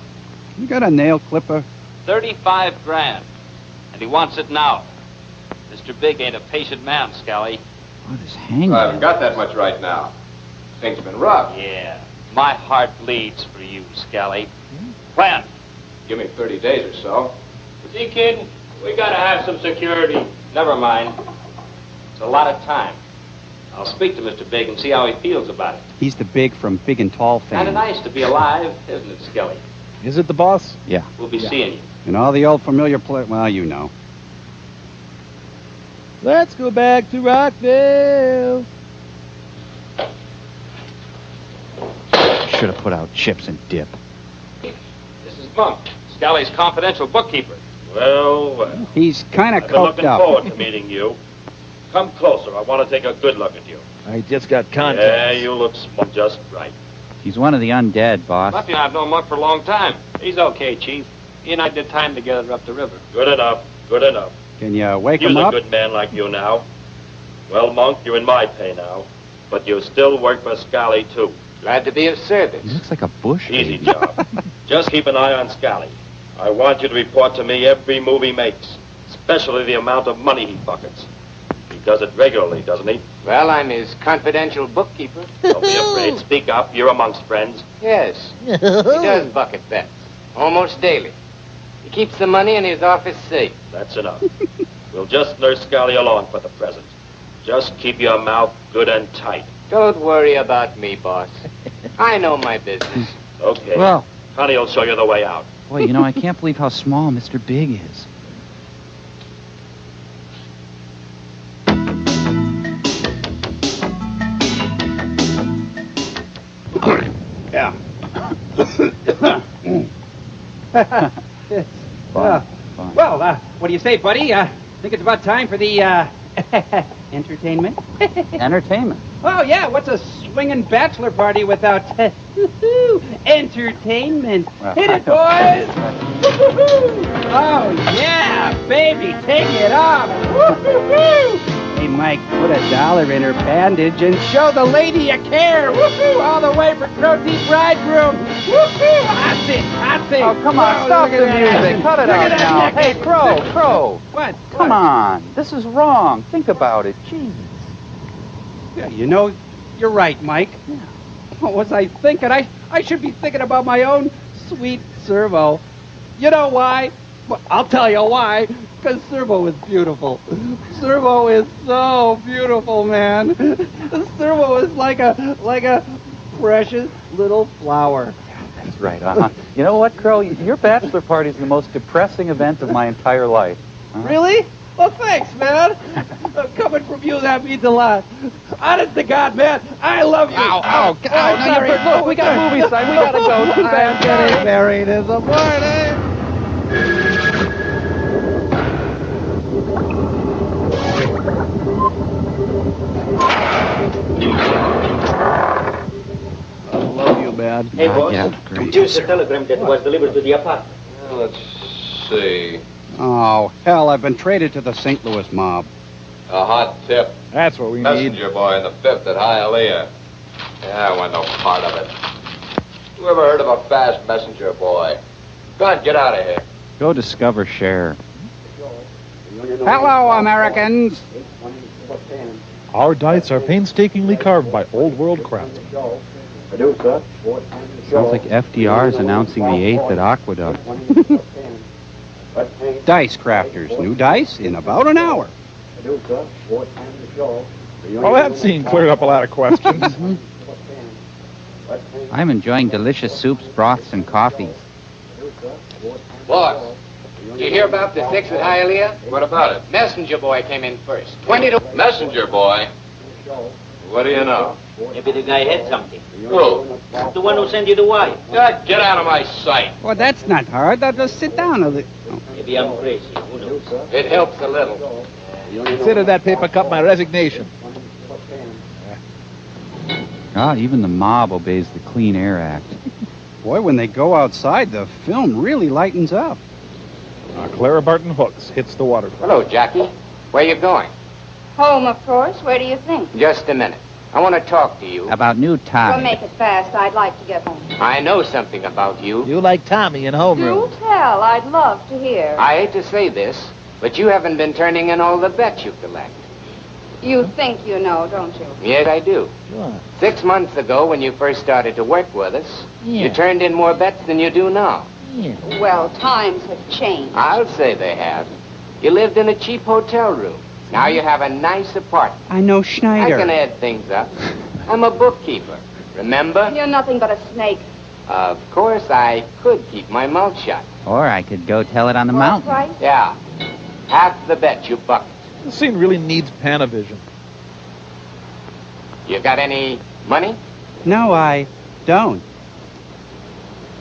You got a nail clipper? 35 grand. And he wants it now. Mr. Big ain't a patient man, Scally. Oh, this hangman. I haven't got that much right now. Things been rough. Yeah. My heart bleeds for you, Scally. Plan. Give me 30 days or so. See, kid, we gotta have some security. Never mind. It's a lot of time. I'll speak to Mr. Big and see how he feels about it. He's the Big from Big and Tall fame. Kinda nice to be alive, isn't it, Skelly? Is it the boss? Yeah. We'll be seeing you. And all the old familiar well, you know. Let's go back to Rockville. Should have put out chips and dip. This is Bunk, Scally's confidential bookkeeper. Well, well. He's kind of I've been coked looking up. forward to meeting you. Come closer. I want to take a good look at you. I just got contacts. Yeah, you look just right. He's one of the undead, boss. Lefty and I've known Monk for a long time. He's okay, Chief. He and I did time together up the river. Good enough. Good enough. Can you wake He's him a up? good man like you now. Well, Monk, you're in my pay now. But you still work for Scally, too. Glad to be of service. He looks like a bush. Easy job. Just keep an eye on Scally. I want you to report to me every move he makes, especially the amount of money he buckets. He does it regularly, doesn't he? Well, I'm his confidential bookkeeper. Don't be afraid. Speak up. You're amongst friends. Yes. He does bucket bets. Almost daily. He keeps the money in his office safe. That's enough. We'll just nurse Scally along for the present. Just keep your mouth good and tight. Don't worry about me, boss. I know my business. Okay. Well. Connie will show you the way out. Boy, you know, I can't believe how small Mr. Big is. Yeah. Well, what do you say, buddy? Think it's about time for the entertainment? Entertainment? Oh, yeah. What's a swinging bachelor party without entertainment? Hit it, boys! Oh, yeah, baby, take it off! Hey, Mike, put $1 in her bandage and show the lady you care! Woohoo! All the way for Crote's bridegroom! Woohoo! That's it! That's it! Oh, come on, stop the music. Cut it out now. Hey, Crow. What? Come on. This is wrong. Think about it. Jeez. Yeah, you know, you're right, Mike. Yeah. What was I thinking? I should be thinking about my own sweet Servo. You know why? Well, I'll tell you why. Because Servo is beautiful. Servo is so beautiful, man. Servo is like a precious little flower. That's right. You know what, Crow? Your bachelor party is the most depressing event of my entire life. Really? Well, thanks, man. Coming from you, that means a lot. Honest to God, man, I love you. Ow. No, look, we got movie sign. We gotta go. Too bad. I'm getting married in the morning. I love you, man. Hey, boss. Yeah, great. Here's the telegram that was delivered to the apartment. Let's see. Oh, hell, I've been traded to the St. Louis mob. A hot tip. That's what we need. Messenger boy in the 5th at Hialeah. Yeah, I want no part of it. You ever heard of a fast messenger boy? Go on, get out of here. Go discover Cher. Hello, Americans. Our dice are painstakingly carved by old world craftsmen. Sounds like FDR's announcing the 8th at Aqueduct. Dice crafters. New dice in about an hour. Well, that scene cleared up a lot of questions. I'm enjoying delicious soups, broths, and coffees. Boss, did you hear about the 6th at Hialeah? What about it? Messenger boy came in first. 20 to... Messenger boy? What do you know? Maybe the guy had something. Who? The one who sent you the wire. Get out of my sight. Well, that's not hard. I'll just sit down a little. Maybe I'm crazy. Who knows? It helps a little. Consider that paper cut my resignation. Ah, even the mob obeys the Clean Air Act. Boy, when they go outside, the film really lightens up. Clara Barton Hooks hits the waterfront. Hello, Jackie. Where you going? Home, of course. Where do you think? Just a minute. I want to talk to you. About new Tide. We'll make it fast. I'd like to get home. I know something about you. You like Tommy in homeroom. Do tell. I'd love to hear. I hate to say this, but you haven't been turning in all the bets you collect. You think you know, don't you? Yes, I do. Sure. 6 months ago, when you first started to work with us, you turned in more bets than you do now. Well, times have changed. I'll say they have. You lived in a cheap hotel room. Now you have a nice apartment. I know Schneider. I can add things up. I'm a bookkeeper. Remember? You're nothing but a snake. Of course, I could keep my mouth shut. Or I could go tell it on the mountain. Right? Yeah. Half the bet, you bucket. This scene really needs Panavision. You got any money? No, I don't.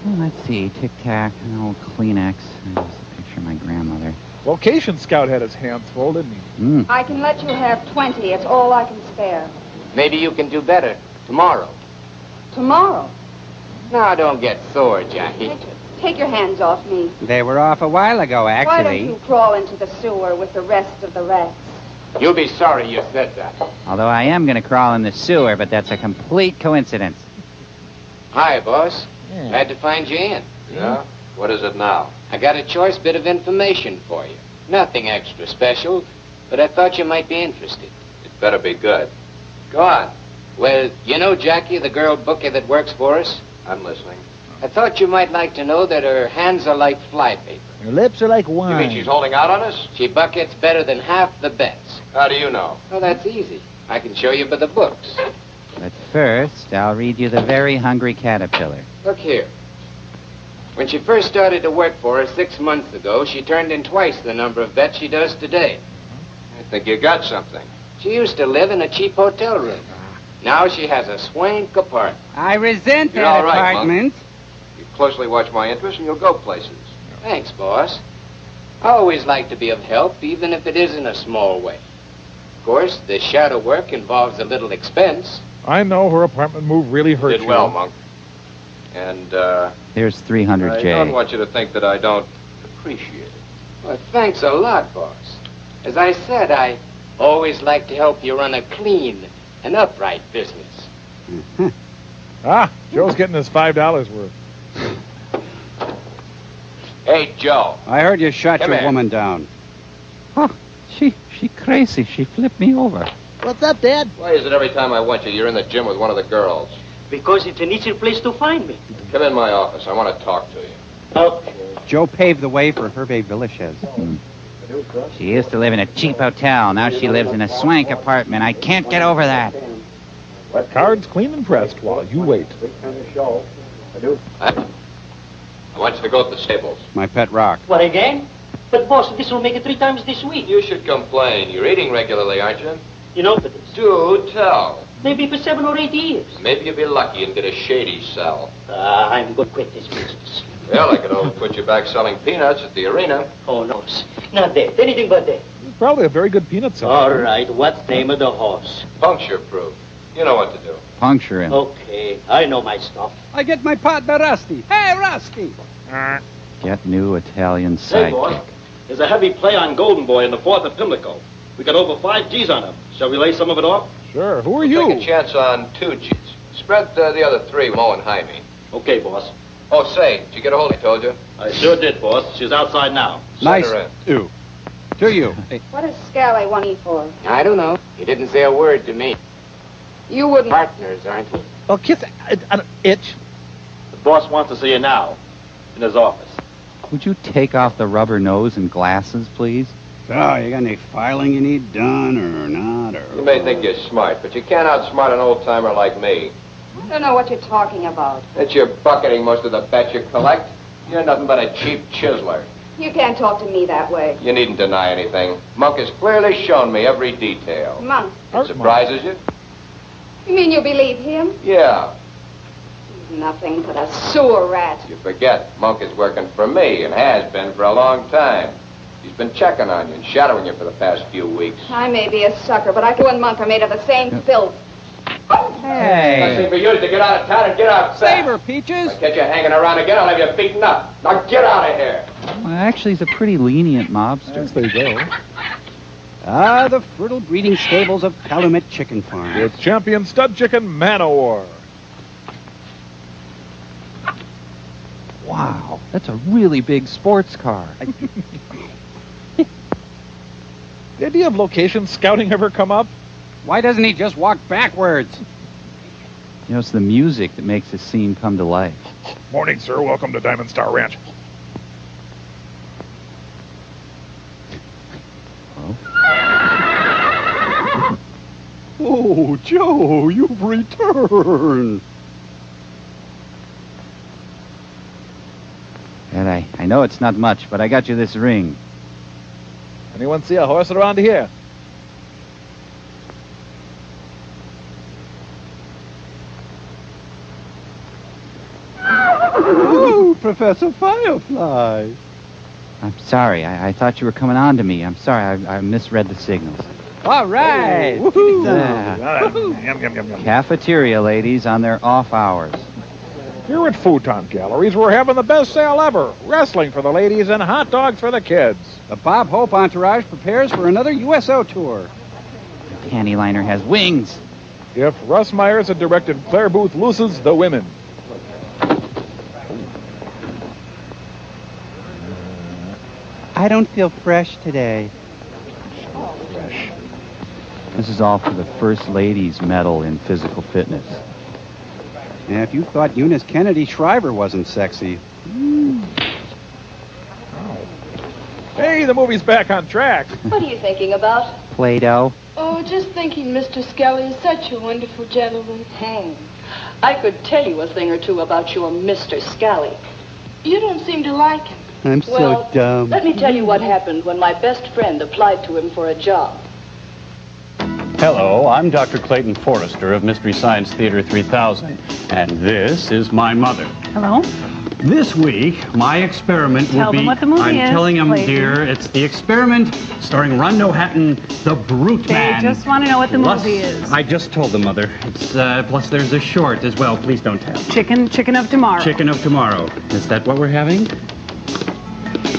Well, let's see. Tic-tac, an old Kleenex. There's a picture of my grandmother. Location Scout had his hands full, didn't he? I can let you have 20. It's all I can spare. Maybe you can do better tomorrow. Tomorrow? Now, don't get sore, Jackie. Take your hands off me. They were off a while ago, Why don't actually. you crawl into the sewer with the rest of the rats? You'll be sorry you said that. Although I am going to crawl in the sewer, but that's a complete coincidence. Hi, boss. Glad to find you in. Yeah? What is it now? I got a choice bit of information for you. Nothing extra special, but I thought you might be interested. It better be good. Go on. Well, you know Jackie, the girl bookie that works for us? I'm listening. I thought you might like to know that her hands are like flypaper. Her lips are like You wine. mean she's holding out on us? She buckets better than half the bets. How do you know? Oh, that's easy. I can show you by the books. But first, I'll read you The Very Hungry Caterpillar. Look here. When she first started to work for us 6 months ago, she turned in twice the number of bets she does today. I think you got something. She used to live in a cheap hotel room. Now she has a swank apartment. I resent You're that all right, apartment. You closely watch my interests and you'll go places. Thanks, boss. I always like to be of help, even if it is in a small way. Of course, the shadow work involves a little expense. I know her apartment move really hurt Did you. well, Monk. And, There's I 300J. don't want you to think that I don't appreciate it. Well, thanks a lot, boss. As I said, I always like to help you run a clean and upright business. Ah, Joe's getting his $5 worth. Hey, Joe. I heard you shot Come your here. woman down. Oh, she crazy. She flipped me over. What's up, Dad? Why is it every time I want you, you're in the gym with one of the girls? Because it's an easy place to find me. Come in my office. I want to talk to you. Okay. Joe paved the way for Hervé Villachez. She used to live in a cheap hotel. Now she lives in a swank apartment. I can't get over that. Cards clean and pressed while you wait. I want you to go to the stables. My pet rock. What, again? But, boss, this will make it 3 times this week. You should complain. You're eating regularly, aren't you? You know for this. Do tell. Maybe for 7 or 8 years. Maybe you'll be lucky and get a shady sell. I'm going to quit this business. Well, I could always put you back selling peanuts at the arena. Oh, no. Not that. Anything but that. It's probably a very good peanut seller. All right. What's the name of the horse? Puncture proof. You know what to do. Puncture him. Okay. I know my stuff. I get my partner Rusty. Hey, Rusty! Get new Italian Hey, boy. sidekick. There's a heavy play on Golden Boy in the 4th of Pimlico. We got over 5 G's on him. Shall we lay some of it off? Sure. Who are Take you? a chance on 2 G's. Spread the other 3 with Mo and Jaime. Okay, boss. Oh, say, did you get a hold of her, I told you? I sure did, boss. She's outside now. Nice. Send her in. Ooh. To you. What does Scally want me for? I don't know. He didn't say a word to me. You wouldn't. Partners, aren't we? Oh, kiss an itch. The boss wants to see you now. In his office. Would you take off the rubber nose and glasses, please? So, you got any filing you need done or not? Or You may think you're smart, but you can't outsmart an old-timer like me. I don't know what you're talking about. That you're bucketing most of the bets you collect. You're nothing but a cheap chiseler. You can't talk to me that way. You needn't deny anything. Monk has clearly shown me every detail. Monk, It surprises you? you mean you believe him? Yeah. He's nothing but a sewer rat. You forget, Monk is working for me and has been for a long time. He's been checking on you and shadowing you for the past few weeks. I may be a sucker, but you and Monk are made of the same filth. I say for you to get out of town and get outside. Save her, Peaches. If I catch you hanging around again, I'll have you beaten up. Now get out of here. Well, actually, he's a pretty lenient mobster. Yes, they go. Ah, the fertile breeding stables of Calumet Chicken Farm. With champion stud chicken Manowar. Wow, that's a really big sports car. The idea of location scouting ever come up? Why doesn't he just walk backwards? You know, it's the music that makes this scene come to life. Morning, sir. Welcome to Diamond Star Ranch. Oh, Joe, you've returned. And I know it's not much, but I got you this ring. Anyone see a horse around here? Oh, Professor Firefly. I'm sorry. I thought you were coming on to me. I'm sorry. I misread the signals. All right. Oh, woohoo. Yum, yum, yum, yum. Cafeteria ladies on their off hours. Here at Futon Galleries, we're having the best sale ever. Wrestling for the ladies and hot dogs for the kids. The Bob Hope entourage prepares for another USO tour. The panty liner has wings. If Russ Myers had directed Claire Booth loses the women. I don't feel fresh today. Fresh. This is all for the First Ladies Medal in Physical Fitness. Yeah, if you thought Eunice Kennedy Shriver wasn't sexy. Hey, the movie's back on track. What are you thinking about? Play-Doh. Oh, just thinking Mr. Skelly is such a wonderful gentleman. I could tell you a thing or two about your Mr. Scally. You don't seem to like him. I'm Well, so dumb. let me tell you what happened when my best friend applied to him for a job. Hello, I'm Dr. Clayton Forrester of Mystery Science Theater 3000, and this is my mother. Hello? This week, my experiment will Tell be... them what the movie I'm is, telling them, Clayton. dear, it's the experiment starring Rondo Hatton, the Brute They Man. just want to know what the Plus- movie is. I just told them, Mother. It's, plus there's a short as well. Please don't tell. Chicken of tomorrow. Chicken of Tomorrow. Is that what we're having?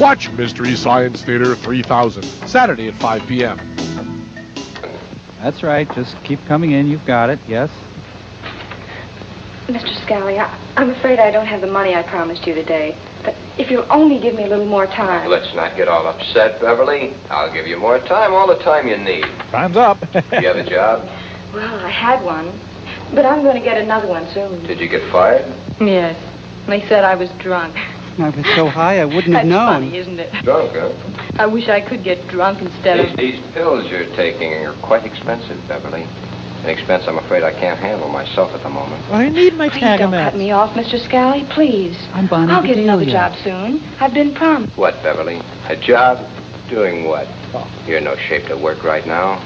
Watch Mystery Science Theater 3000, Saturday at 5 p.m. That's right. Just keep coming in. You've got it. Yes? Mr. Scally, I'm afraid I don't have the money I promised you today. But if you'll only give me a little more time. Let's not get all upset, Beverly. I'll give you more time, all the time you need. Time's up. You have a job? Well, I had one. But I'm going to get another one soon. Did you get fired? Yes. They said I was drunk. I was so high I wouldn't have That's known. funny, isn't it? Drunk, huh? I wish I could get drunk instead of... These pills you're taking are quite expensive, Beverly. An expense I'm afraid I can't handle myself at the moment. I need my Please don't cut me off, Mr. Scally, please. I'm Bonnie I'll get another Bedelia. job soon. I've been promised. What, Beverly? A job? Doing what? You're in no shape to work right now.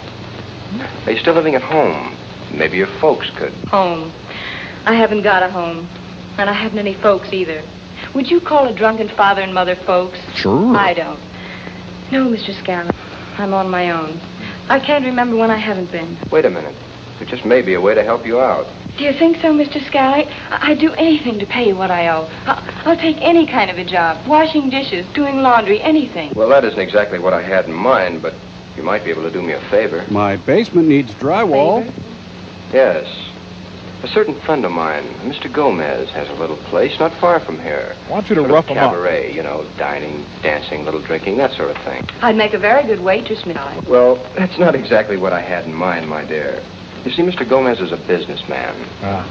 Are you still living at home? Maybe your folks could. Home. I haven't got a home. And I haven't any folks either. Would you call a drunken father and mother folks? Sure. I don't. No, Mr. Scally. I'm on my own. I can't remember when I haven't been. Wait a minute. There just may be a way to help you out. Do you think so, Mr. Scally? I'd do anything to pay you what I owe. I'll take any kind of a job. Washing dishes, doing laundry, anything. Well, that isn't exactly what I had in mind, but you might be able to do me a favor. My basement needs drywall. Yes. A certain friend of mine, Mr. Gomez, has a little place not far from here. I want you to Sort of rough him up. cabaret, you know, dining, dancing, little drinking, that sort of thing. I'd make a very good waitress, Miss Scally. Well, that's not exactly what I had in mind, my dear. You see, Mr. Gomez is a businessman.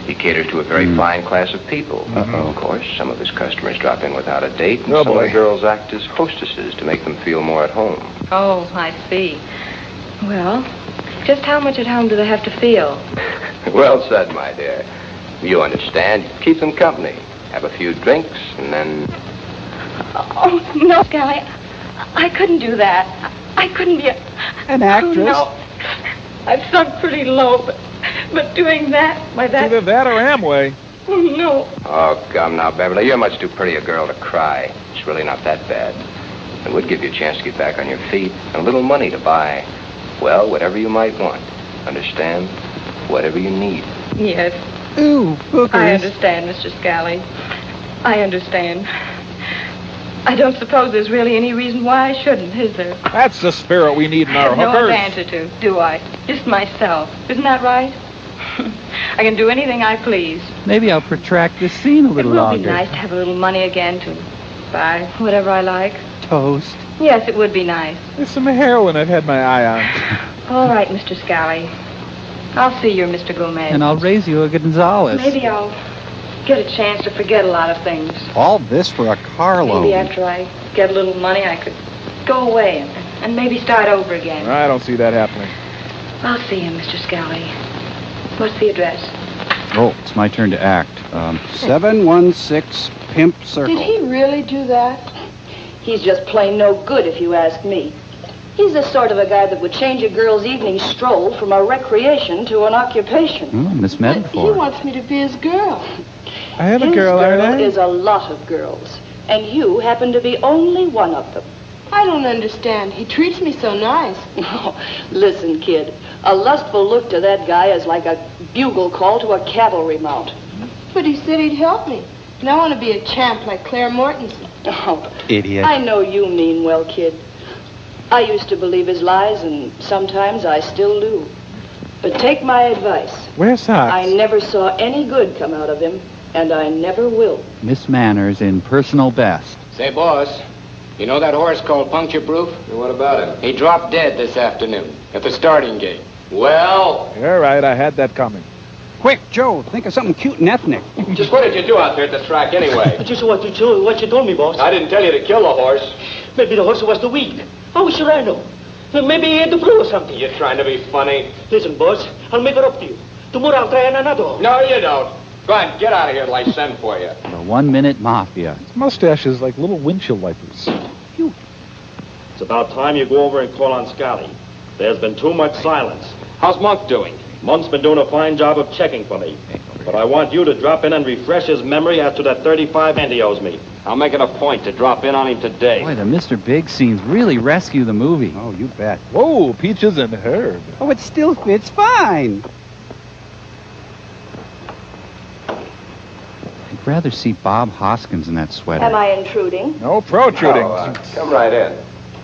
He caters to a very fine class of people. Of course, some of his customers drop in without a date, and some of the girls act as hostesses to make them feel more at home. Oh, I see. Well, just how much at home do they have to feel? Well said, my dear. You understand. You keep them company. Have a few drinks, and then... Oh, no, Scally. I couldn't do that. I couldn't be an actress. Oh, no. I've sunk pretty low, but doing that, why that... Either that or Amway. Oh, no. Oh, come now, Beverly. You're much too pretty a girl to cry. It's really not that bad. It would give you a chance to get back on your feet and a little money to buy, well, whatever you might want. Understand? Whatever you need. Yes. Ooh, bookers. I understand, Mr. Scally. I understand. I don't suppose there's really any reason why I shouldn't, is there? That's the spirit we need in I our have no hookers. answer to, do I? Just myself. Isn't that right? I can do anything I please. Maybe I'll protract this scene a little It will longer. be nice to have a little money again to buy whatever I like. Toast. Yes, it would be nice. There's some heroin I've had my eye on. All right, Mr. Scally. I'll see you, Mr. Gomez. And I'll raise you a Gonzales. Maybe I'll get a chance to forget a lot of things. All this for a car loan. Maybe after I get a little money, I could go away and maybe start over again. I don't see that happening. I'll see you, Mr. Scally. What's the address? Oh, it's my turn to act. 716 Pimp Circle. Did he really do that? He's just plain no good, if you ask me. He's the sort of a guy that would change a girl's evening stroll from a recreation to an occupation. Miss He Metaphor. wants me to be his girl. I have a His girl, girl aren't I? is a lot of girls, and you happen to be only one of them. I don't understand. He treats me so nice. Oh, listen, kid. A lustful look to that guy is like a bugle call to a cavalry mount. But he said he'd help me. And I want to be a champ like Claire Mortensen. Oh, Idiot. I know you mean well, kid. I used to believe his lies, and sometimes I still do. But take my advice. Wear socks. I never saw any good come out of him, and I never will. Miss Manners in personal best. Say, boss, you know that horse called Puncture Proof? What about him? He dropped dead this afternoon at the starting gate. Well, You're right, I had that coming. Quick, Joe, think of something cute and ethnic. Just what did you do out there at the track anyway? Just what you told me, boss. I didn't tell you to kill the horse. Maybe the horse was too weak. How should I know? Maybe he had the flu or something. You're trying to be funny. Listen, boss, I'll make it up to you. Tomorrow I'll try another. No, you don't. Go on, get out of here till I send for you. The 1 Minute Mafia. His mustache is like little windshield wipers. It's about time you go over and call on Scally. There's been too much silence. How's Monk doing? Monk's been doing a fine job of checking for me. But I want you to drop in and refresh his memory as to that 35 he owes me. I'll make it a point to drop in on him today. Boy, the Mr. Big scenes really rescue the movie. Oh, you bet. Whoa, Peaches and Herb. Oh, it still fits fine. I'd rather see Bob Hoskins in that sweater. Am I intruding? No protruding. Come right in.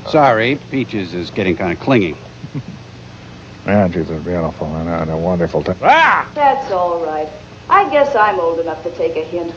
Sorry, Peaches is getting kind of clingy. Man, she's a beautiful and a wonderful time. Ah! That's all right. I guess I'm old enough to take a hint.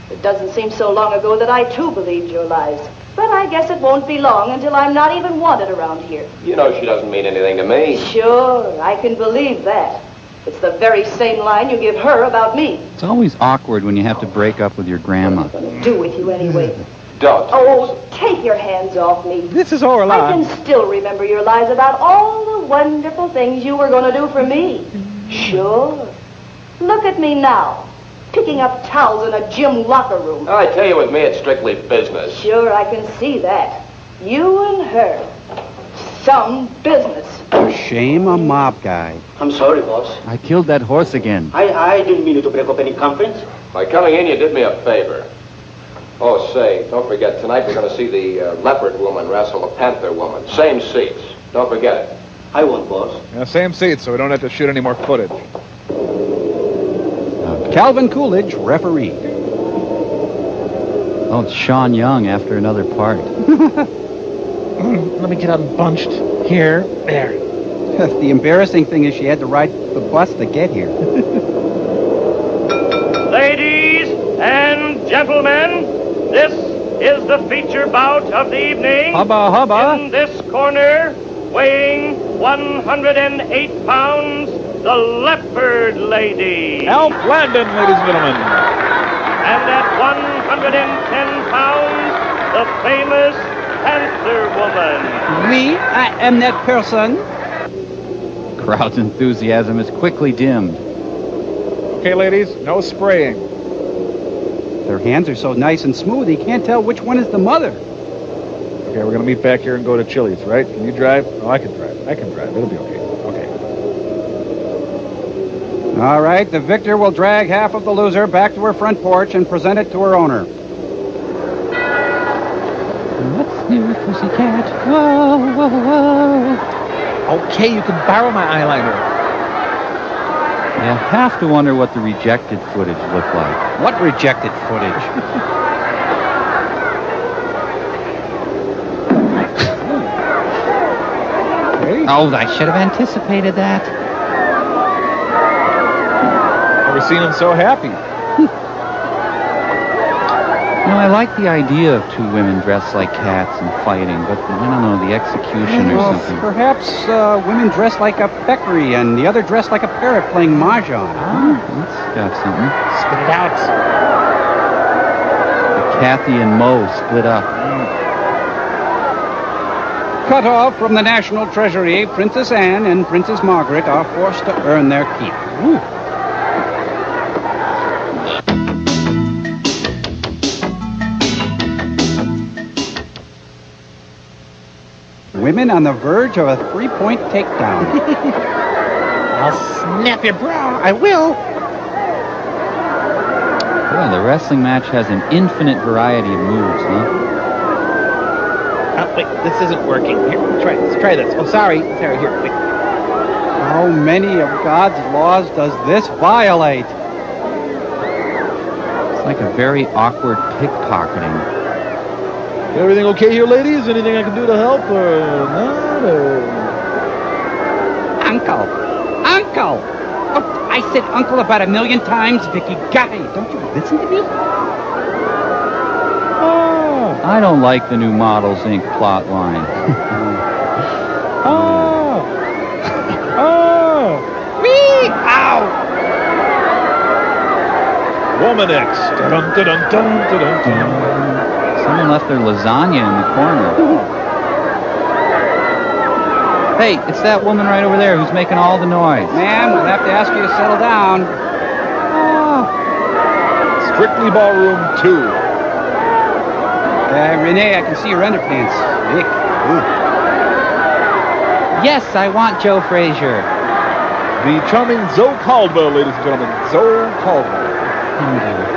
It doesn't seem so long ago that I, too, believed your lies. But I guess it won't be long until I'm not even wanted around here. You know she doesn't mean anything to me. Sure, I can believe that. It's the very same line you give her about me. It's always awkward when you have to break up with your grandma. Do with you anyway. Don't. Oh, take your hands off me. This is all I can still remember your lies about all the wonderful things you were going to do for me. Sure. Look at me now, picking up towels in a gym locker room. I tell you, with me, it's strictly business. Sure, I can see that. You and her. Some business. Shame a mob guy. I'm sorry, boss. I killed that horse again. I didn't mean to break up any conference. By coming in, you did me a favor. Oh, say, don't forget, tonight we're going to see the leopard woman wrestle a panther woman. Same seats. Don't forget it. I won't, boss. Yeah, same seat, so we don't have to shoot any more footage. Calvin Coolidge, referee. Oh, it's Sean Young after another part. Let me get unbunched. Here. There. The embarrassing thing is she had to ride the bus to get here. Ladies and gentlemen, this is the feature bout of the evening. Hubba, hubba. In this corner, weighing 108 pounds, the Leopard Lady. Alf Landon, ladies and gentlemen. And at 110 pounds, the famous Panther Woman. Me, I am that person. Crowd's enthusiasm is quickly dimmed. Okay, ladies, no spraying. Their hands are so nice and smooth, he can't tell which one is the mother. Okay, we're going to meet back here and go to Chili's, right? Can you drive? Oh, I can drive. I can drive. It'll be okay. Okay. All right, the victor will drag half of the loser back to her front porch and present it to her owner. What's new, pussycat? Whoa, whoa, whoa. Okay, you can borrow my eyeliner. You have to wonder what the rejected footage looked like. What rejected footage? Oh, I should have anticipated that. Never seen him so happy. You know, I like the idea of two women dressed like cats and fighting, but I don't know, the execution or something. Perhaps women dressed like a peccary and the other dressed like a parrot playing mahjong. That's got something. Spit it out. Kathy and Mo split up. Cut off from the national treasury, Princess Anne and Princess Margaret are forced to earn their keep. Ooh. Women on the verge of a three-point takedown. I'll snap your bra. I will. Boy, the wrestling match has an infinite variety of moves, huh? Oh, wait, this isn't working. Here, try this. Oh, sorry. Here, wait. How many of God's laws does this violate? It's like a very awkward pickpocketing. Everything okay here, ladies? Anything I can do to help or not? Uncle! Oh, I said uncle about 1,000,000 times, Vicky. Guy, don't you listen to me? Oh. I don't like the new Models Inc. plot line. Oh. Wee! Ow! Woman X. Dun-dun-dun-dun-dun-dun. Someone left their lasagna in the corner. Hey, it's that woman right over there who's making all the noise. Ma'am, we'll have to ask you to settle down. Strictly Ballroom 2. Renee, I can see your underpants. Vic. Yes, I want Joe Frazier. The charming Zoe Caldwell, ladies and gentlemen. Zoe Caldwell.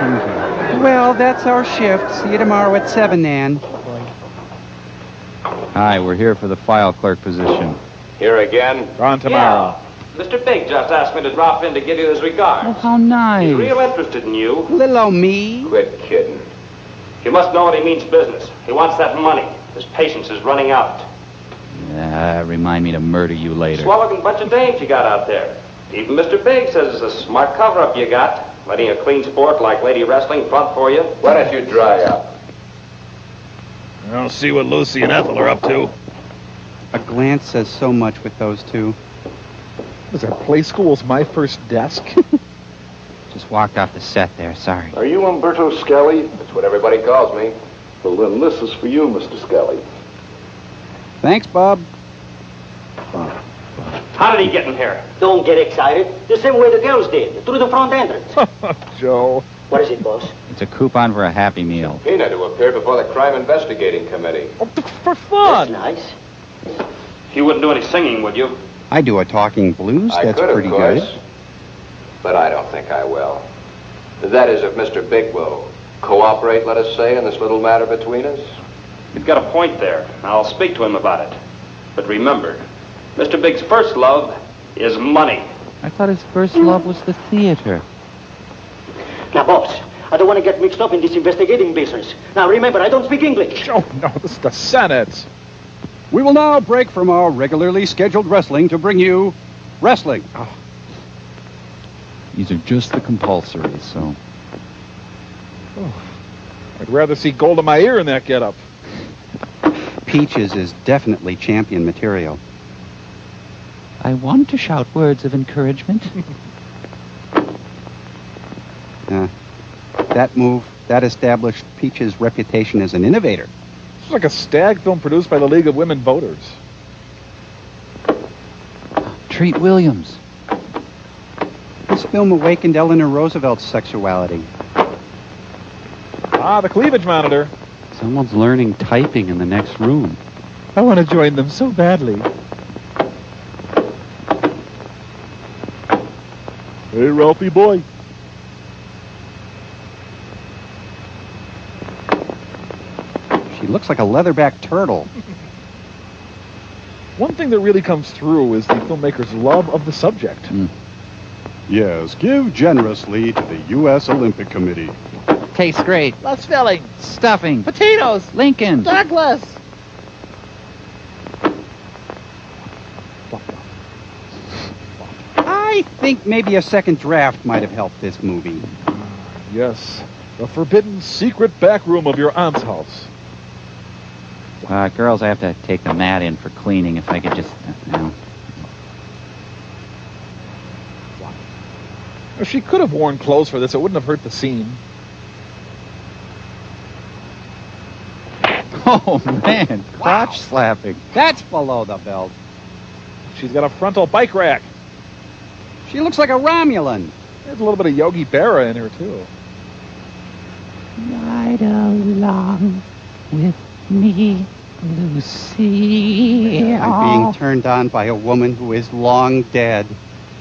Thank you. Well, that's our shift. See you tomorrow at 7, Nan. Hi, we're here for the file clerk position. Here again? On tomorrow. Yeah. Mr. Big just asked me to drop in to give you his regards. Oh, how nice. He's real interested in you. Little old me. Quit kidding. You must know what he means business. He wants that money. His patience is running out. Remind me to murder you later. Swell-looking bunch of dames you got out there. Even Mr. Big says it's a smart cover-up you got. Letting a clean sport like lady wrestling front for you. Why don't you dry up? I'll see what Lucy and Ethel are up to. A glance says so much with those two. Was that play school's my first desk? Just walked off the set there, sorry. Are you Umberto Skelly? That's what everybody calls me. Well, then this is for you, Mr. Skelly. Thanks, Bob. How did he get in here? Don't get excited. The same way the girls did, through the front entrance. Joe. What is it, boss? It's a coupon for a Happy Meal. Subpoena to appear before the Crime Investigating Committee. Oh, for fun. That's nice. You wouldn't do any singing, would you? I do a talking blues. I That's could, pretty of course, good. but I don't think I will. That is, if Mr. Big will cooperate, let us say, in this little matter between us. You've got a point there. I'll speak to him about it. But remember, Mr. Big's first love is money. I thought his first love was the theater. Now, boss, I don't want to get mixed up in this investigating business. Now, remember, I don't speak English. Oh, no, this is the Senate. We will now break from our regularly scheduled wrestling to bring you wrestling. Oh. These are just the compulsories, so... Oh. I'd rather see gold in my ear in that getup. Peaches is definitely champion material. I want to shout words of encouragement. That move, that established Peach's reputation as an innovator. It's like a stag film produced by the League of Women Voters. Treat Williams. This film awakened Eleanor Roosevelt's sexuality. Ah, the cleavage monitor. Someone's learning typing in the next room. I want to join them so badly. Hey, Ralphie boy. She looks like a leatherback turtle. One thing that really comes through is the filmmaker's love of the subject. Yes, give generously to the U.S. Olympic Committee. Tastes great. Less filling. Stuffing. Potatoes. Lincoln. Douglas. I think maybe a second draft might have helped this movie. Yes. The forbidden secret back room of your aunt's house. Girls, I have to take the mat in for cleaning. If I could just, If she could have worn clothes for this, it wouldn't have hurt the scene. Oh, man, crotch slapping. That's below the belt. She's got a frontal bike rack. She looks like a Romulan. There's a little bit of Yogi Berra in her, too. Ride along with me, Lucy. I'm being turned on by a woman who is long dead.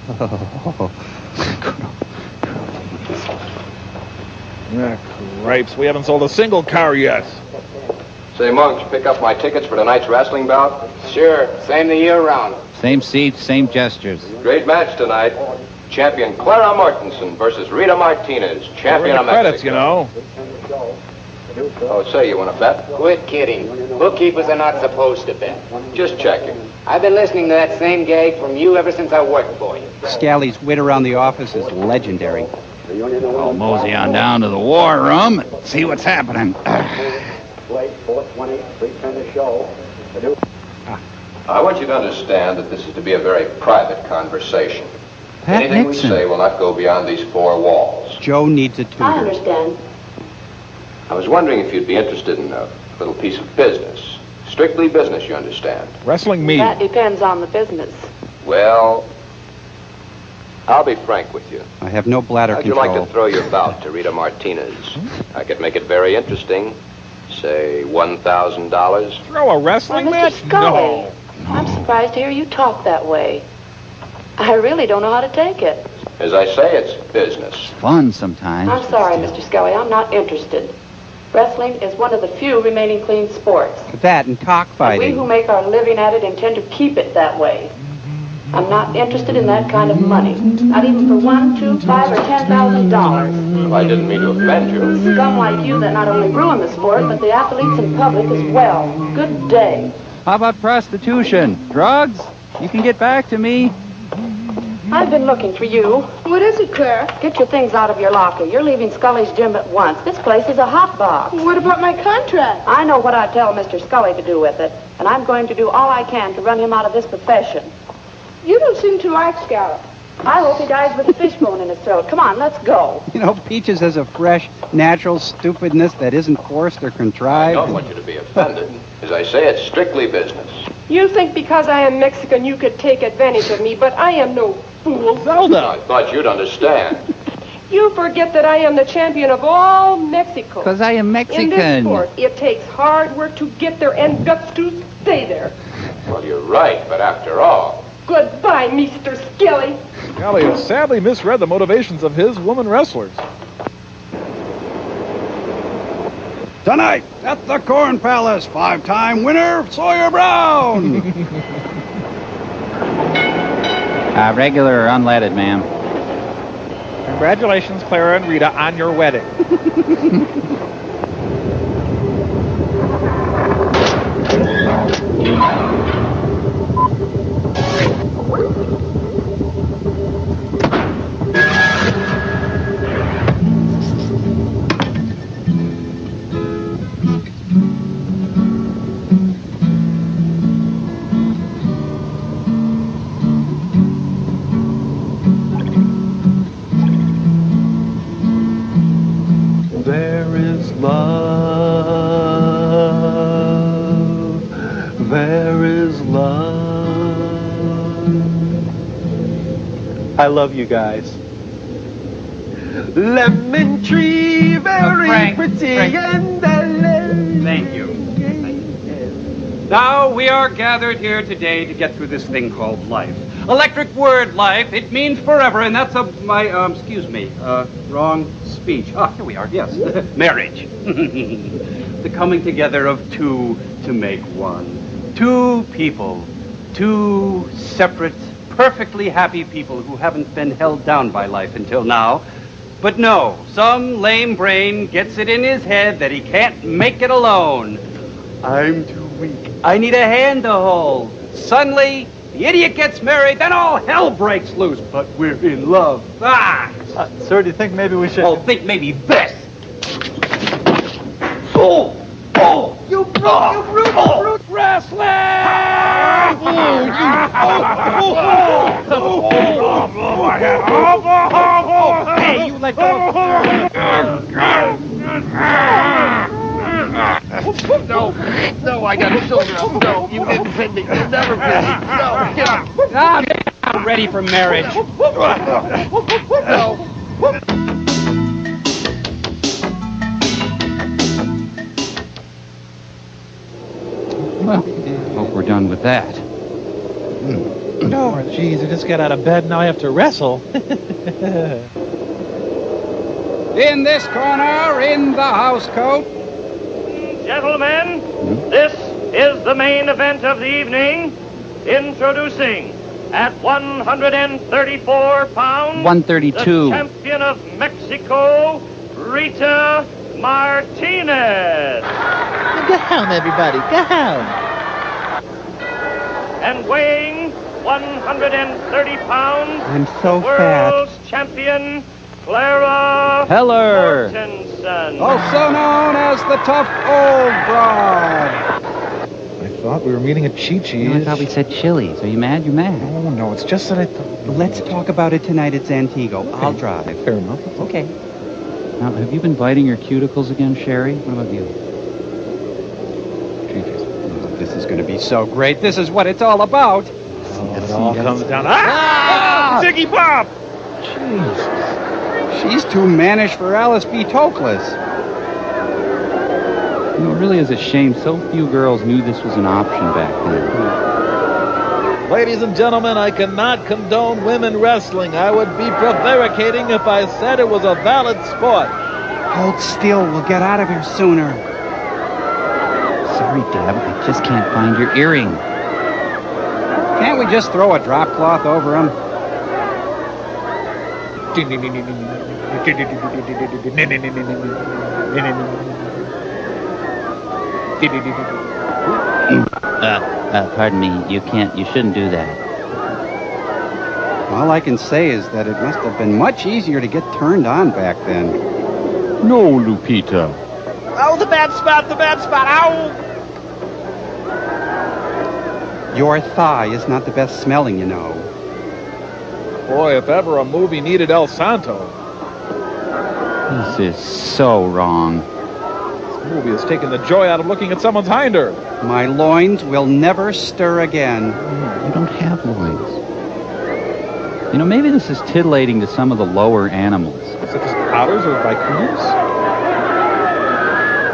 Oh. Cripes, we haven't sold a single car yet. Say, Monk, did you pick up my tickets for tonight's wrestling bout? Sure, same the year round. Same seats, same gestures. Great match tonight. Champion Clara Mortensen versus Rita Martinez, champion of Mexico. Credits, you know. Oh, say, you want to bet? Quit kidding. Bookkeepers are not supposed to bet. Just checking. I've been listening to that same gag from you ever since I worked for you. Scally's wit around the office is legendary. I'll mosey on down to the war room and see what's happening. I want you to understand that this is to be a very private conversation. Pat Anything Nixon. we say will not go beyond these four walls. Joe needs a tutor. I understand. I was wondering if you'd be interested in a little piece of business. Strictly business, you understand. Wrestling me. That depends on the business. Well, I'll be frank with you. I have no bladder How'd control. you like to throw your bout to Rita Martinez? I could make it very interesting. Say $1,000. Throw a wrestling Well, match? Mr. Scully, I'm surprised to hear you talk that way. I really don't know how to take it. As I say, it's business. Fun sometimes. I'm sorry, Mr. Scully, I'm not interested. Wrestling is one of the few remaining clean sports. That and We cockfighting. who make our living at it intend to keep it that way. I'm not interested in that kind of money. Not even for $1, $2, $5, or $10,000. I didn't mean to offend you. Scum like you that not only ruin the sport, but the athletes in public as well. Good day. How about prostitution? Drugs? You can get back to me. I've been looking for you. What is it, Claire? Get your things out of your locker. You're leaving Scully's gym at once. This place is a hot box. What about my contract? I know what I tell Mr. Scully to do with it, and I'm going to do all I can to run him out of this profession. You don't seem to like Scallop. I hope he dies with a fishbone in his throat. Come on, let's go. You know, Peaches has a fresh, natural stupidness that isn't forced or I contrived. don't want you to be offended. As I say, it's strictly business. You think because I am Mexican you could take advantage of me, but I am no fool. I thought you'd understand. You forget that I am the champion of all Mexico. 'Cause I am In Mexican. this sport, it takes hard work to get there and guts to stay there. Well, you're right, but after all... Goodbye, Mr. Skelly. Golly has sadly misread the motivations of his woman wrestlers. Tonight, at the Corn Palace, 5-time winner, Sawyer Brown. Regular or unleaded, ma'am. Congratulations, Clara and Rita, on your wedding. There is love. There is love. I love you guys. Lemon tree, very pretty and Thank you. Now, we are gathered here today to get through this thing called life. Electric word, life. It means forever, and that's wrong speech. Ah, here we are, yes. Marriage. The coming together of two to make one. Two people. Two separate, perfectly happy people who haven't been held down by life until now. But no, some lame brain gets it in his head that he can't make it alone. I'm too weak. I need a hand to hold. Suddenly, the idiot gets married, then all hell breaks loose. But we're in love. Ah! Sir, do you think maybe we should... Oh, think maybe this. You brute! Wrestling! Hey, you let go! No, I got a shoulder up. No, you didn't fit me. You never fit me. No, get up. I'm ready for marriage. No. Well, hope we're done with that. No, jeez, I just got out of bed and now I have to wrestle. In this corner, in the house coat. Gentlemen, this is the main event of the evening. Introducing at 134 pounds, 132. the champion of Mexico, Rita Martinez. Go home, everybody. Go home. And weighing 130 pounds, I'm so the world's champion, Clara Heller. Mortensen. Also known as the tough old broad. I thought we were meeting at Chi-Chi's. I thought we said Chili's. Are you mad? You're mad. Oh, no, it's just that I thought... Let's talk about it tonight at Zantigo. Okay. I'll drive. Fair enough. Okay. Now, have you been biting your cuticles again, Sherry? What about you? This is going to be so great. This is what it's all about. It all comes down... Ah! Ziggy Pop! Jesus. She's too mannish for Alice B. Toklas. You know, it really is a shame so few girls knew this was an option back then. Ladies and gentlemen, I cannot condone women wrestling. I would be prevaricating if I said it was a valid sport. Hold still. We'll get out of here sooner. Sorry, Deb. I just can't find your earring. Can't we just throw a drop cloth over him? Pardon me. You shouldn't do that. All I can say is that it must have been much easier to get turned on back then. No, Lupita. Oh, the bad spot, ow! Your thigh is not the best smelling, you know. Boy, if ever a movie needed El Santo. This is so wrong. This movie has taken the joy out of looking at someone's hinder. My loins will never stir again. You don't have loins. You know, maybe this is titillating to some of the lower animals. Such as otters or raccoons?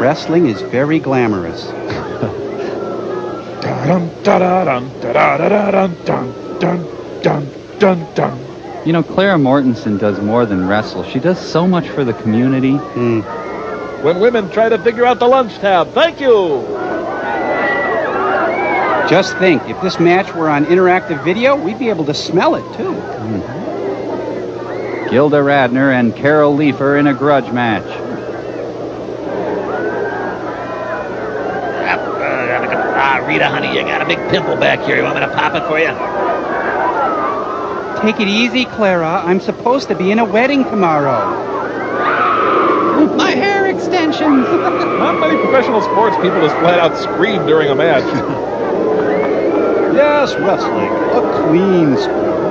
Wrestling is very glamorous. You know, Clara Mortensen does more than wrestle. She does so much for the community. When women try to figure out the lunch tab. Thank you! Just think, if this match were on interactive video, we'd be able to smell it, too. Gilda Radner and Carol Leifer in a grudge match. Rita, honey, you got a big pimple back here. You want me to pop it for you? Take it easy, Clara. I'm supposed to be in a wedding tomorrow. My hair extensions. Not many professional sports people just flat out scream during a match. Yes, wrestling. A clean sport.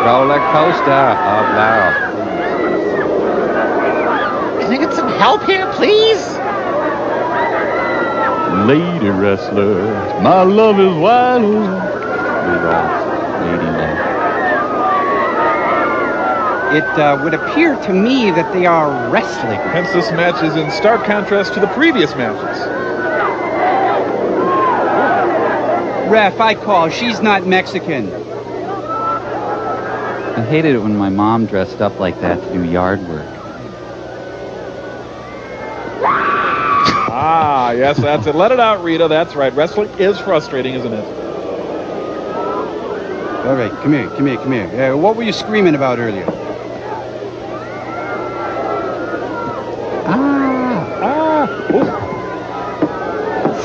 Roller coaster of love. Can I get some help here, please? Lady wrestlers, my love is wild. Lady love. It would appear to me that they are wrestling. Hence, this match is in stark contrast to the previous matches. Ref, I call. She's not Mexican. I hated it when my mom dressed up like that to do yard work. Ah, yes, that's it. Let it out, Rita. That's right. Wrestling is frustrating, isn't it? All right, come here. What were you screaming about earlier?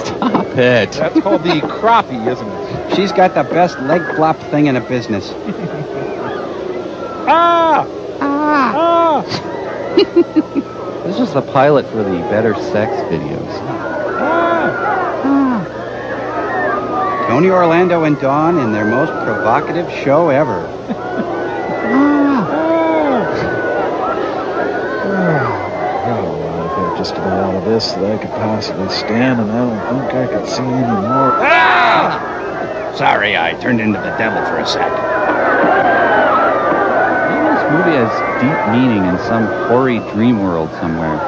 Stop it. That's called the crappie, isn't it? She's got the best leg flop thing in the business. This was the pilot for the Better Sex videos. Tony Orlando and Dawn in their most provocative show ever. I've had just about all of this that I could possibly stand, and I don't think I could see any more. Sorry, I turned into the devil for a sec. Maybe this movie has deep meaning in some hoary dream world somewhere.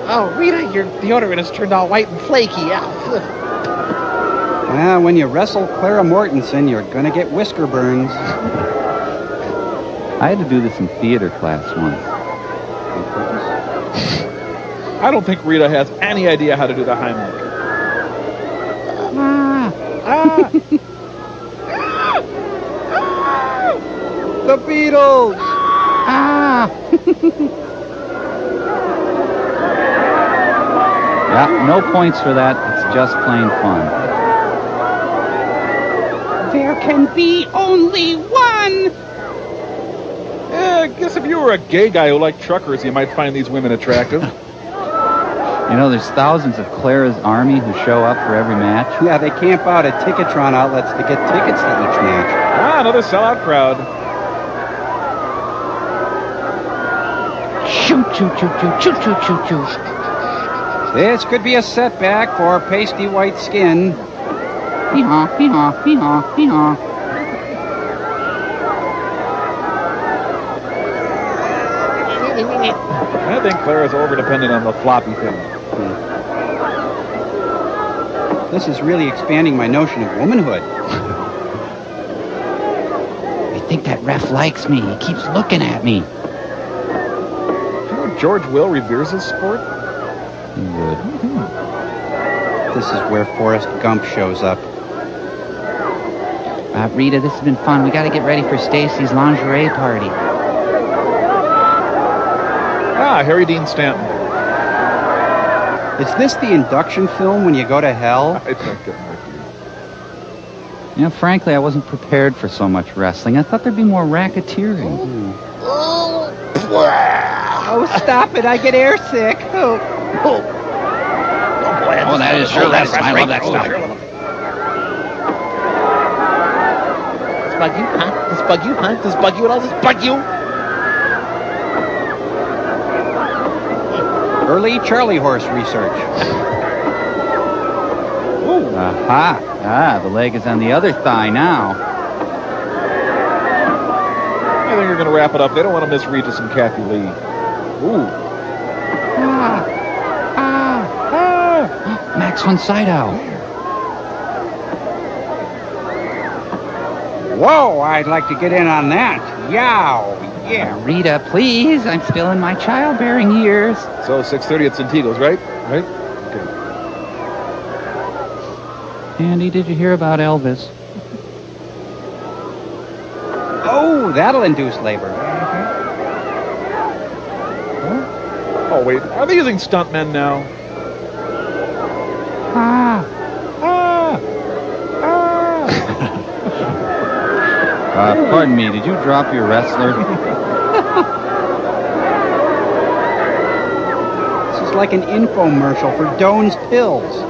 Oh, Rita, your deodorant has turned all white and flaky. Well, when you wrestle Clara Mortensen, you're gonna get whisker burns. I had to do this in theater class once. I don't think Rita has any idea how to do the Heimlich. The Beatles! Yeah, no points for that. It's just plain fun. There can be only one! I guess if you were a gay guy who liked truckers, you might find these women attractive. You know, there's thousands of Clara's Army who show up for every match. Yeah, they camp out at Ticketron outlets to get tickets to each match. Another sellout crowd. Choo choo choo choo choo choo choo choo. This could be a setback for pasty white skin. Hee-haw, hee-haw, hee-haw, hee-haw. I think Clara's over-dependent on the floppy thing. This is really expanding my notion of womanhood. I think that ref likes me. He keeps looking at me. Do you know George Will reveres his sport? He would. This is where Forrest Gump shows up. Rita, this has been fun. We got to get ready for Stacy's lingerie party. Harry Dean Stanton. Is this the induction film when you go to hell? I think it might be. You know, frankly, I wasn't prepared for so much wrestling. I thought there'd be more racketeering. Oh, stop it. I get airsick. Oh, that is sure. I love that stuff. This bug you, huh? This bug you, huh? This bug you and all this bug you? Early Charlie horse research. Ooh. Aha. The leg is on the other thigh now. I think we're going to wrap it up. They don't want to miss Regis and Kathy Lee. Ooh. Max von Sydow. Whoa, I'd like to get in on that. Yow. Yeah. Rita, please. I'm still in my childbearing years. So 6:30 at Santigo's, right? Right? Okay. Andy, did you hear about Elvis? Oh, that'll induce labor. Oh, wait. Are they using stuntmen now? Pardon me, did you drop your wrestler? This is like an infomercial for Doan's Pills.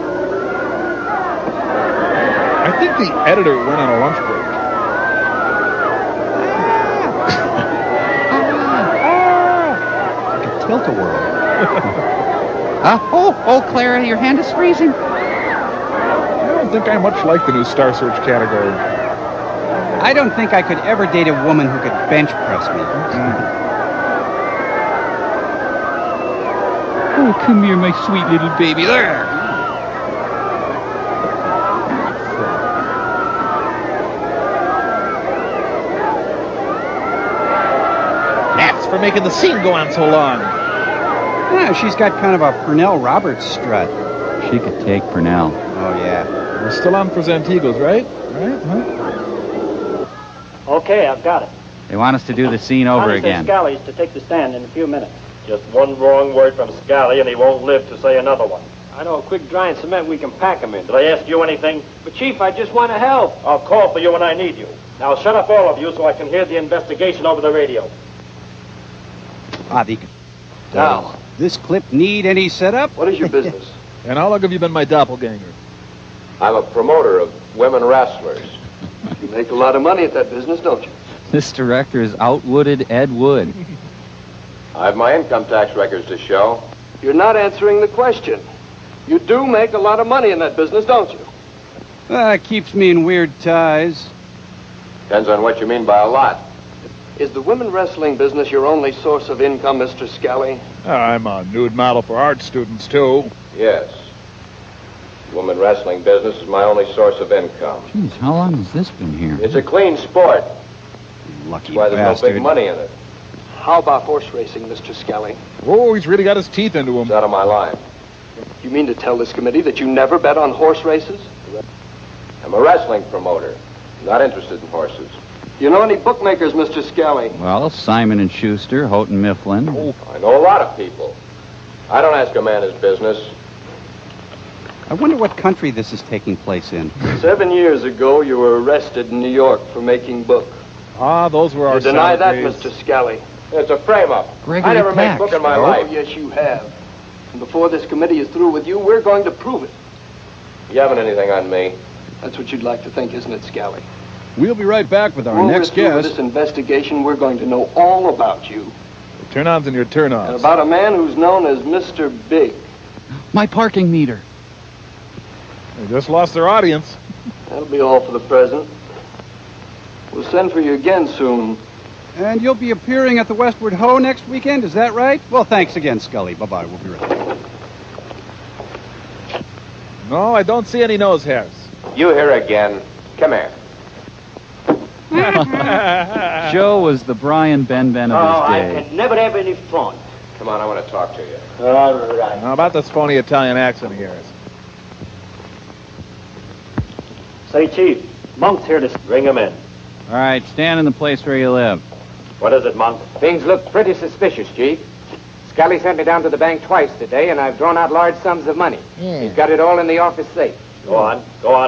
I think the editor went on a lunch break. Like a tilt-a-whirl. Oh, Clara, your hand is freezing. I don't think I much like the new Star Search category. I don't think I could ever date a woman who could bench press me. Oh, come here, my sweet little baby. There. That's for making the scene go on so long. Yeah, she's got kind of a Purnell Roberts strut. She could take Purnell. Oh, yeah. We're still on for Zantigos, right? Right? Huh? Okay, I've got it. They want us to do the scene over again. Scally's to take the stand in a few minutes. Just one wrong word from Scally and he won't live to say another one. I know a quick dry and cement we can pack him in. Did I ask you anything? But, Chief, I just want to help. I'll call for you when I need you. Now shut up, all of you, so I can hear the investigation over the radio. Now, this clip need any setup? What is your business? And how long have you been my doppelganger? I'm a promoter of women wrestlers. You make a lot of money at that business, don't you? This director is outwooded Ed Wood. I have my income tax records to show. You're not answering the question. You do make a lot of money in that business, don't you? Keeps me in weird ties. Depends on what you mean by a lot. Is the women wrestling business your only source of income, Mr. Scally? I'm a nude model for art students, too. Yes. Woman wrestling business is my only source of income. Jeez, how long has this been here? It's a clean sport. Lucky That's why there's bastard. no big money in it. How about horse racing, Mr. Scally? Oh, he's really got his teeth into him. It's out of my line. You mean to tell this committee that you never bet on horse races? I'm a wrestling promoter, not interested in horses. You know any bookmakers, Mr. Scally? Well, Simon & Schuster, Houghton Mifflin. Oh, I know a lot of people. I don't ask a man his business. I wonder what country this is taking place in. 7 years ago, you were arrested in New York for making book. Ah, those were our You deny that, days. Mr. Scally. It's a frame-up. Gregory I never made Peck. book in my life. Oh, yes, you have. And before this committee is through with you, we're going to prove it. You haven't anything on me. That's what you'd like to think, isn't it, Scally? We'll be right back with our When next we're through with guest. this investigation, we're going to know all about you. Your turn-ons and your turn-offs. And about a man who's known as Mr. Big. My parking meter. They just lost their audience. That'll be all for the present. We'll send for you again soon. And you'll be appearing at the Westward Ho next weekend, is that right? Well, thanks again, Scully. Bye-bye. We'll be right back. No, I don't see any nose hairs. You here again. Come here. Joe was the Brian Ben of his day. can never have any fun. Come on, I want to talk to you. All right. How about this phony Italian accent of yours? Say, Chief, Monk's here to bring him in. All right, stand in the place where you live. What is it, Monk? Things look pretty suspicious, Chief. Scully sent me down to the bank twice today, and I've drawn out large sums of money. He's got it all in the office safe. Go on.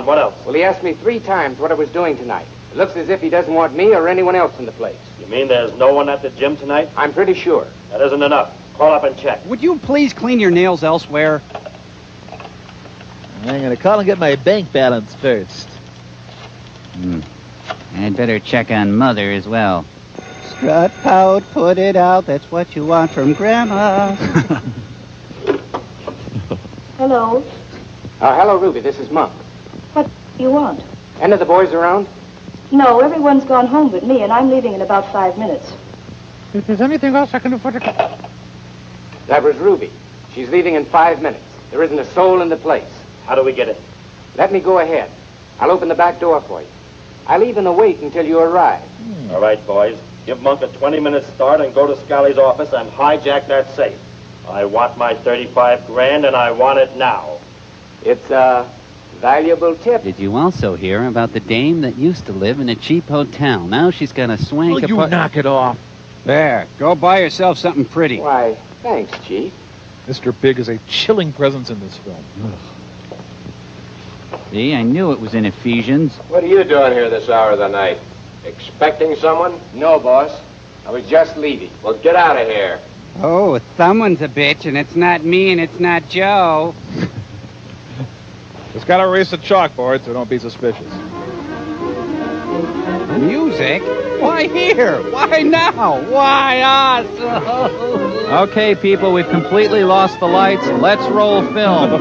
What else? Well, he asked me 3 times what I was doing tonight. It looks as if he doesn't want me or anyone else in the place. You mean there's no one at the gym tonight? I'm pretty sure. That isn't enough. Call up and check. Would you please clean your nails elsewhere? I'm going to call and get my bank balance first. I'd better check on Mother as well. Strut, pout, put it out. That's what you want from Grandma. Hello. Hello, Ruby. This is Monk. What do you want? Any of the boys around? No, everyone's gone home but me, and I'm leaving in about 5 minutes. If there's anything else I can do for the... That was Ruby. She's leaving in 5 minutes. There isn't a soul in the place. How do we get in? Let me go ahead. I'll open the back door for you. I'll even wait until you arrive. All right, boys. Give Monk a 20-minute start and go to Scally's office and hijack that safe. I want my 35 grand, and I want it now. It's a valuable tip. Did you also hear about the dame that used to live in a cheap hotel? Now she's got a swank... Will you knock it off? There. Go buy yourself something pretty. Why, thanks, Chief. Mr. Big is a chilling presence in this film. See, I knew it was in Ephesians. What are you doing here this hour of the night? Expecting someone? No, boss. I was just leaving. Well, get out of here. Oh, someone's a bitch, and it's not me, and it's not Joe. Just gotta erase the chalkboard, so don't be suspicious. Music? Why here? Why now? Why us? Okay, people, we've completely lost the lights. Let's roll film.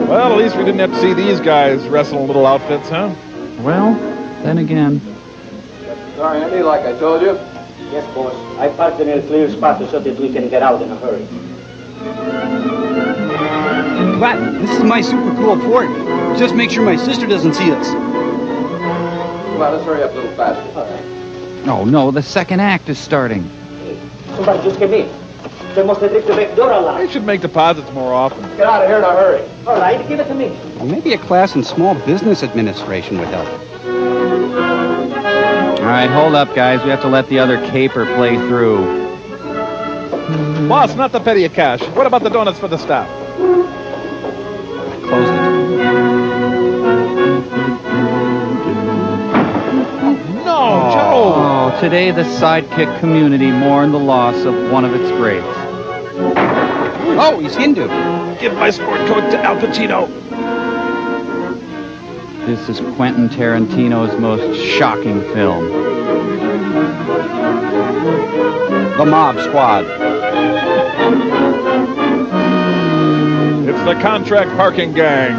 Well, at least we didn't have to see these guys wrestle in little outfits, huh? Well, then again. Sorry, Andy, like I told you. Yes, boss. I parked in a clear spot so that we can get out in a hurry. But this is my super cool port. Just make sure my sister doesn't see us. Come on, let's hurry up a little faster. All right. Oh, no, the second act is starting. Somebody just came in. They must have left the back door They unlocked. should make deposits more often. Get out of here in a hurry. All right, give it to me. Well, maybe a class in small business administration would help. All right, hold up, guys. We have to let the other caper play through. Boss, not the petty cash. What about the donuts for the staff? Close it. No, Joe! Oh, Today, the sidekick community mourned the loss of one of its greats. Oh, he's Hindu. Give my sport coat to Al Pacino. This is Quentin Tarantino's most shocking film. The Mob Squad. It's the contract parking gang.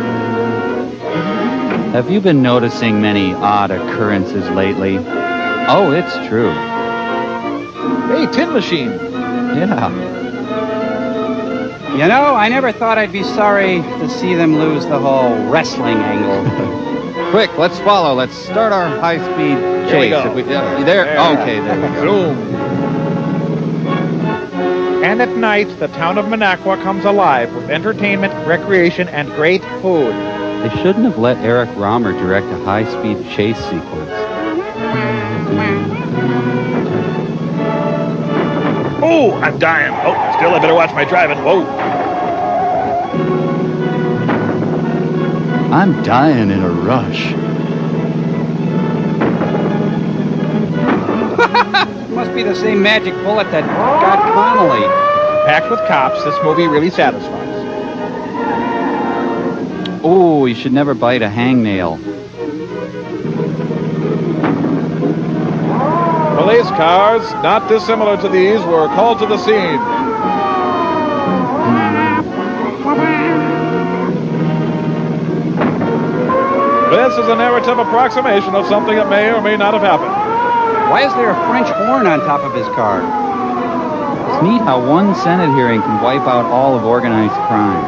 Have you been noticing many odd occurrences lately? Oh, it's true. Hey, Tin Machine. Yeah. You know, I never thought I'd be sorry to see them lose the whole wrestling angle. Quick, let's follow. Let's start our high-speed chase. Here we go. There. Okay, there we go. Zoom. And at night, the town of Minocqua comes alive with entertainment, recreation, and great food. They shouldn't have let Eric Rohmer direct a high-speed chase sequence. Oh, I'm dying. Oh, still, I better watch my driving. Whoa. I'm dying in a rush. Must be the same magic bullet that got Connolly. Packed with cops, this movie really satisfies. Oh, you should never bite a hangnail. Police cars, not dissimilar to these, were called to the scene. This is a narrative approximation of something that may or may not have happened. Why is there a French horn on top of his car? It's neat how one Senate hearing can wipe out all of organized crime.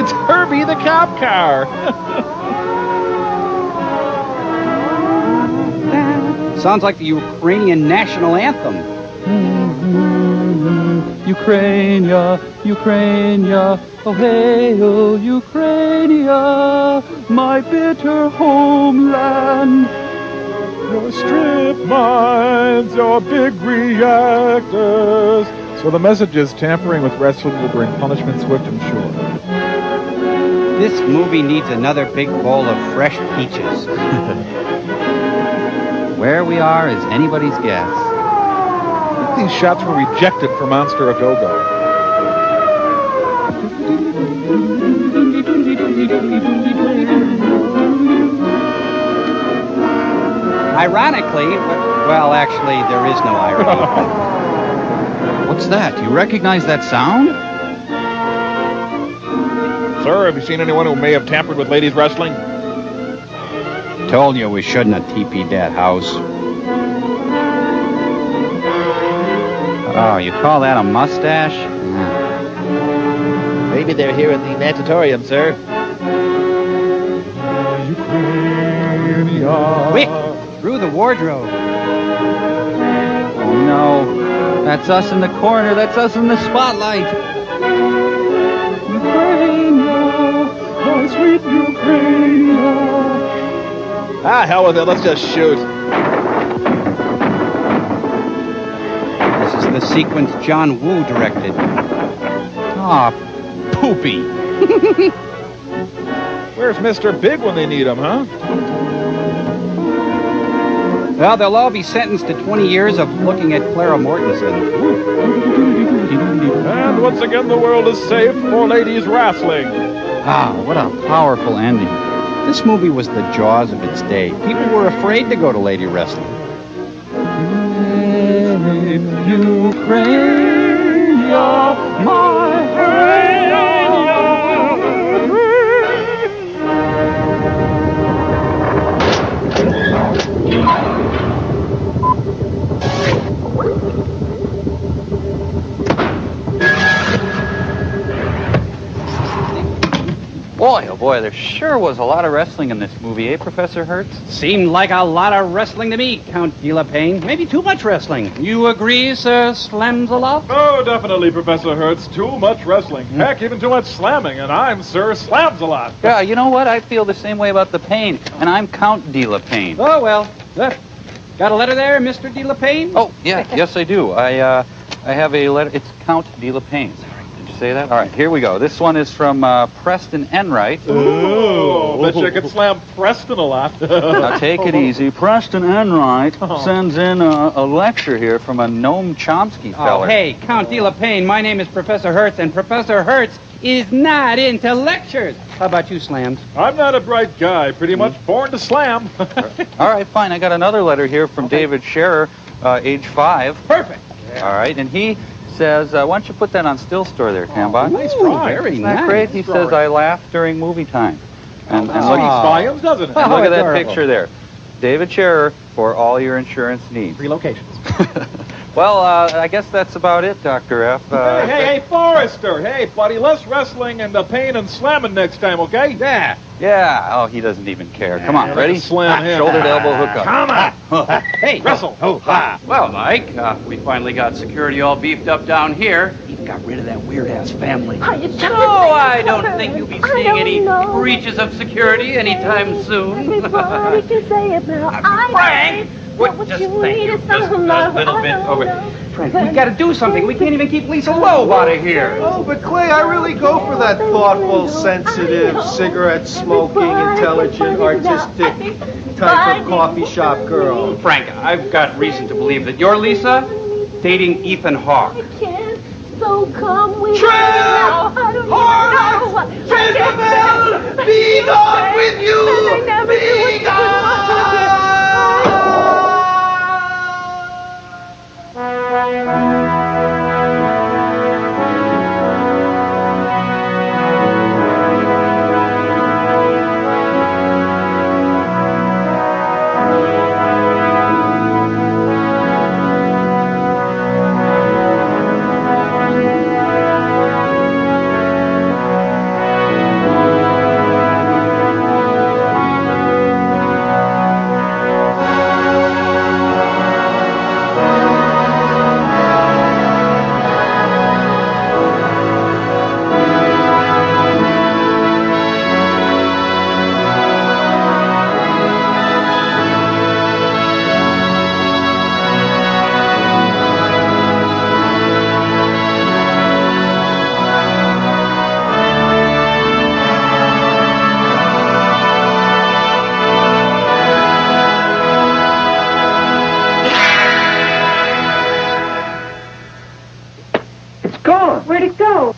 It's Herbie the cop car. Sounds like the Ukrainian national anthem. Ukrainia, Ukrainia, oh hey, oh Ukrainia, my bitter homeland. Your strip mines, your big reactors. So the message is tampering with wrestling will bring punishment swift and sure. This movie needs another big bowl of fresh peaches. Where we are is anybody's guess. These shots were rejected for Monster a Go-Go. Ironically, well, actually, there is no irony. What's that? Do you recognize that sound? Sir, have you seen anyone who may have tampered with ladies wrestling? Told you we shouldn't have TP'd that house. Oh, you call that a mustache? Maybe they're here in the natatorium, sir. Quick! Through the wardrobe. Oh, no. That's us in the corner. That's us in the spotlight. Ukrainia, my sweet Ukrainia. Ah, hell with it. Let's just shoot. This is the sequence John Woo directed. Aw, poopy. Where's Mr. Big when they need him, huh? Well, they'll all be sentenced to 20 years of looking at Clara Mortensen. And once again, the world is safe for ladies wrestling. Ah, what a powerful ending. This movie was the Jaws of its day. People were afraid to go to lady wrestling. Ukrainia, my Boy, oh boy, there sure was a lot of wrestling in this movie, eh, Professor Hertz? Seemed like a lot of wrestling to me, Count Delapane. Maybe too much wrestling. You agree, Sir Slamsalot? Oh, definitely, Professor Hertz. Too much wrestling. Heck, even too much slamming, and I'm Sir Slamsalot. Yeah, you know what? I feel the same way about the pain, and I'm Count Delapane. Oh, well. Got a letter there, Mr. Delapane? Oh, yeah, yes, I do. I have a letter. It's Count Delapane. Did you say that? All right, here we go. This one is from Preston Enright. Ooh. Oh, bet you I could slam Preston a lot. Now take it easy. Preston Enright sends in a lecture here from a Noam Chomsky feller. Oh, hey, Count De La Paine, my name is Professor Hertz, and Professor Hertz is not into lectures. How about you, Slams? I'm not a bright guy. Pretty much born to slam. All right, fine. I got another letter here from David Scherer, age 5. Perfect. All right, and he says, why don't you put that on still store there, Cambot? Nice drawing. Very Isn't that nice. great? He says, I laugh during movie time. And look, volumes, doesn't it? and look at that adorable. picture there. David Scherer for all your insurance needs. Relocations. Well, I guess that's about it, Dr. F. Hey, Forrester. Hey, buddy, less wrestling and pain and slamming next time, okay? Yeah. Yeah. Oh, he doesn't even care. Come on, Yeah, ready? slam him. Shoulder to elbow hookup. Come on. Hey, Wrestle. Well, Mike, we finally got security all beefed up down here. Even got rid of that weird-ass family. Are you So I don't think you'll be seeing any breaches of security anytime soon. Everybody can say it now. Frank! What, just thank you. Just a little bit over. Frank, we got to do something. We can't even keep Lisa Loeb out of here. Oh, but Clay, I really go for that thoughtful, sensitive, cigarette-smoking, intelligent, artistic type of coffee shop girl. Frank, I've got reason to believe that you're Lisa dating Ethan Hawke. So come with Trev! now. I don't Horace! know. Jezebel! Be gone with you! Be gone! Where'd it go?